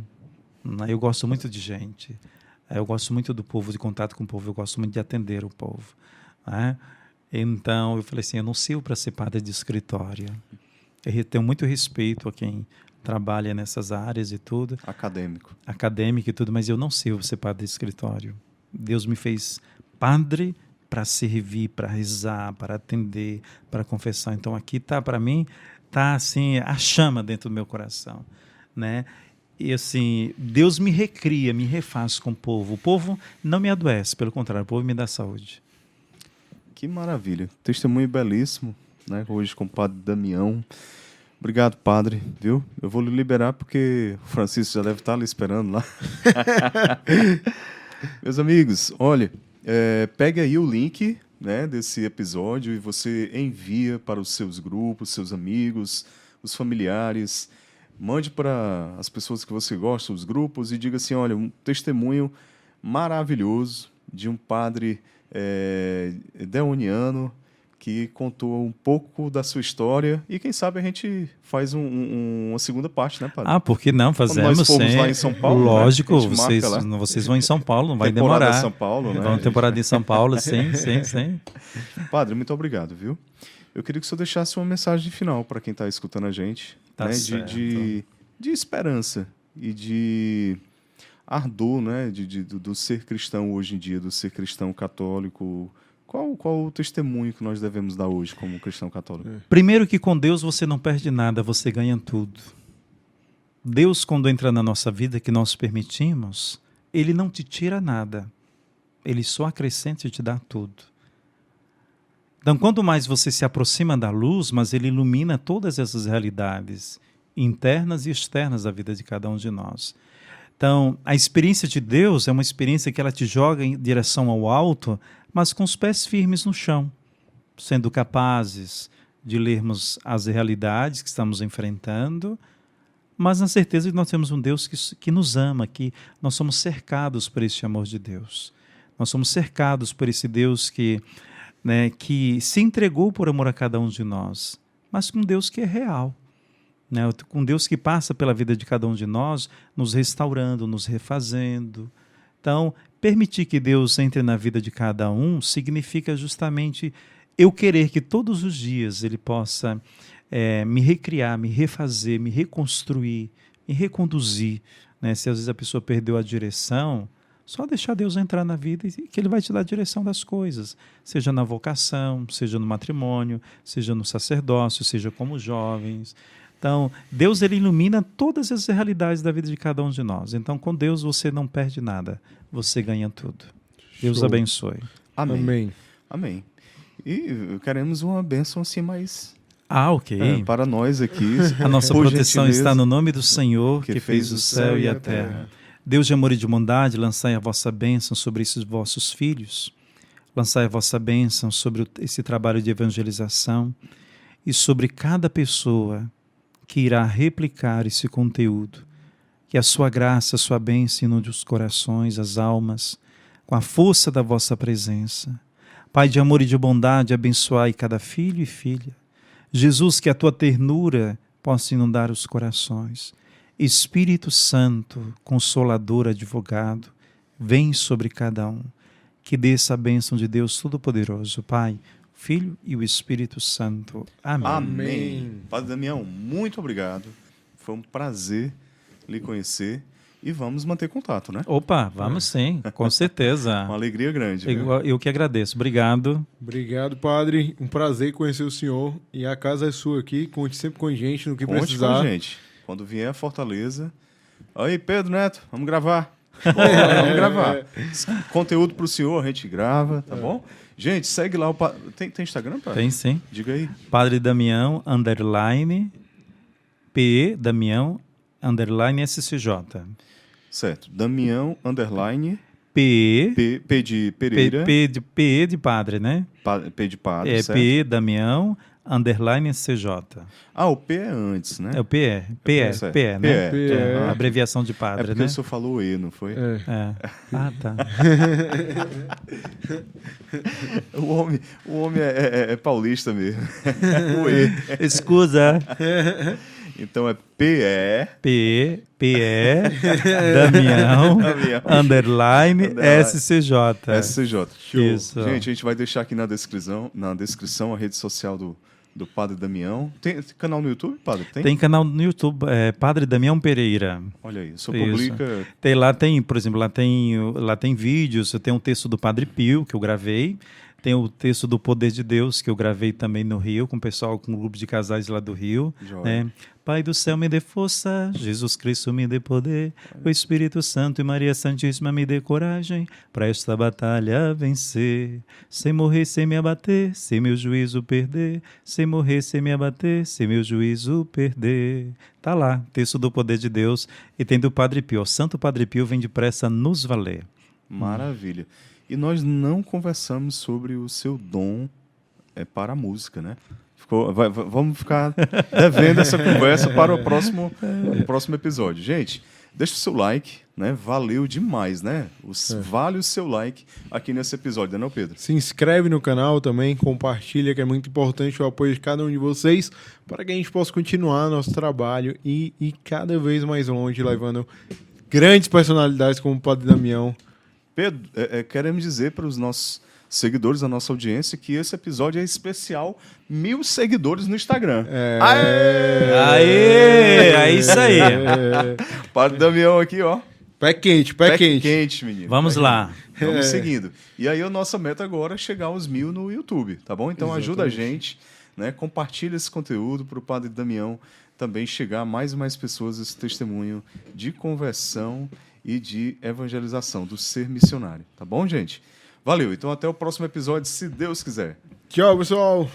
Né? Eu gosto muito de gente. Eu gosto muito do povo, de contato com o povo, eu gosto muito de atender o povo. Né? Então, eu falei assim, eu não sirvo para ser padre de escritório. Eu tenho muito respeito a quem trabalha nessas áreas e tudo. Acadêmico e tudo, mas eu não sirvo ser padre de escritório. Deus me fez padre para servir, para rezar, para atender, para confessar. Então, aqui para mim, tá assim, a chama dentro do meu coração, né? E assim, Deus me recria, me refaz com o povo. O povo não me adoece, pelo contrário, o povo me dá saúde. Que maravilha. Testemunho belíssimo, né? Hoje com o padre Damião. Obrigado, padre, viu? Eu vou lhe liberar porque o Francisco já deve estar ali esperando lá. Meus amigos, olha, pegue aí o link, né, desse episódio e você envia para os seus grupos, seus amigos, os familiares. Mande para as pessoas que você gosta, os grupos, e diga assim, olha, um testemunho maravilhoso de um padre deoniano que contou um pouco da sua história e quem sabe a gente faz uma segunda parte, né, padre? Ah, por que não? Quando Fazemos nós formos sim. lá em São Paulo, Lógico, né? A gente marca lá. vocês vão em São Paulo, não vai Temporada demorar. São Paulo, né? Vamos temporada em São Paulo, sim, sim, sim. Padre, muito obrigado, viu? Eu queria que o senhor deixasse uma mensagem final para quem está escutando a gente, Tá né? certo. De esperança e de ardor, né? Do ser cristão hoje em dia, do ser cristão católico. Qual o testemunho que nós devemos dar hoje como cristão católico? Primeiro que com Deus você não perde nada, você ganha tudo. Deus, quando entra na nossa vida, que nós permitimos, Ele não te tira nada. Ele só acrescenta e te dá tudo. Então, quanto mais você se aproxima da luz, mas Ele ilumina todas essas realidades internas e externas da vida de cada um de nós. Então, a experiência de Deus é uma experiência que ela te joga em direção ao alto, mas com os pés firmes no chão, sendo capazes de lermos as realidades que estamos enfrentando, mas na certeza de que nós temos um Deus que nos ama, que nós somos cercados por esse amor de Deus. Nós somos cercados por esse Deus que se entregou por amor a cada um de nós, mas com um Deus que é real. Né? Com Deus que passa pela vida de cada um de nós, nos restaurando, nos refazendo. Então, permitir que Deus entre na vida de cada um significa justamente eu querer que todos os dias Ele possa me recriar, me refazer, me reconstruir, me reconduzir. Né? Se às vezes a pessoa perdeu a direção, só deixar Deus entrar na vida e que Ele vai te dar a direção das coisas, seja na vocação, seja no matrimônio, seja no sacerdócio, seja como jovens. Então, Deus ele ilumina todas as realidades da vida de cada um de nós. Então, com Deus você não perde nada, você ganha tudo. Deus Show. abençoe. Amém. Amém. Amém. E queremos uma bênção assim mais Ok. para nós aqui. A nossa por proteção gentileza, está no nome do Senhor, que fez o céu e a terra. Deus de amor e de bondade, lançai a vossa bênção sobre esses vossos filhos. Lançai a vossa bênção sobre esse trabalho de evangelização e sobre cada pessoa que irá replicar esse conteúdo. Que a sua graça, a sua bênção inunde os corações, as almas, com a força da vossa presença. Pai de amor e de bondade, abençoai cada filho e filha. Jesus, que a tua ternura possa inundar os corações. Espírito Santo, Consolador, Advogado, vem sobre cada um. Que desça a bênção de Deus Todo-Poderoso, Pai, Filho e o Espírito Santo. Amém. Amém. Padre Damião, muito obrigado. Foi um prazer lhe conhecer e vamos manter contato, né? Opa, vamos sim, com certeza. Uma alegria grande. Viu? Eu que agradeço. Obrigado. Obrigado, padre. Um prazer conhecer o senhor. E a casa é sua aqui. Conte sempre com a gente no que Conte precisar. com a gente. Quando vier a Fortaleza. Aí, Pedro Neto, vamos gravar. Vamos gravar. Conteúdo pro senhor, a gente grava, tá bom? Gente, segue lá o... Tem Instagram, padre? Tem sim. Diga aí. Padre Damião, _ P, Damião, _ SCJ. Certo. Damião, _ P, P de Pereira. P de padre, né? P de padre, certo? P, Damião, _ CJ. Ah, o P é antes, né? É o PE, certo. PE, né? PE. É, a abreviação de É padre, porque né? o senhor falou E, não foi? É. É. Ah, tá. O homem é paulista mesmo. O E. Escusa. Então é PE. PE, Damião, _ SCJ. SCJ. Isso. Gente, a gente vai deixar aqui na descrição a rede social do Padre Damião. Tem canal no YouTube, Padre? Tem canal no YouTube, Padre Damião Pereira. Olha aí, o senhor Isso. publica... Por exemplo, lá tem vídeos, eu tenho um texto do Padre Pio, que eu gravei, Tem o texto do Poder de Deus, que eu gravei também no Rio, com o pessoal, com um grupo de casais lá do Rio. Joia. Né? Pai do céu, me dê força, Jesus Cristo me dê poder, o Espírito Santo e Maria Santíssima me dê coragem para esta batalha vencer. Sem morrer, sem me abater, sem meu juízo perder, sem morrer, sem me abater, sem meu juízo perder. Tá lá, texto do Poder de Deus, e tem do Padre Pio. O Santo Padre Pio vem depressa nos valer. Maravilha. E nós não conversamos sobre o seu dom para a música, né? Vamos ficar devendo essa conversa para o próximo episódio. Gente, deixa o seu like, né? Valeu demais, né? Vale o seu like aqui nesse episódio, não é, Pedro? Se inscreve no canal também, compartilha, que é muito importante o apoio de cada um de vocês para que a gente possa continuar nosso trabalho e ir cada vez mais longe, levando grandes personalidades como o Padre Damião. Pedro, queremos dizer para os nossos seguidores, a nossa audiência, que esse episódio é especial 1000 seguidores no Instagram. Aê! É isso aí. Padre Damião aqui, ó. Pé quente. Pé quente, menino. Vamos lá. Vamos seguindo. E aí a nossa meta agora é chegar aos 1000 no YouTube, tá bom? Então ajuda a gente, né? Compartilha esse conteúdo para o Padre Damião também chegar a mais e mais pessoas esse testemunho de conversão e de evangelização, do ser missionário. Tá bom, gente? Valeu. Então até o próximo episódio, se Deus quiser. Tchau, pessoal.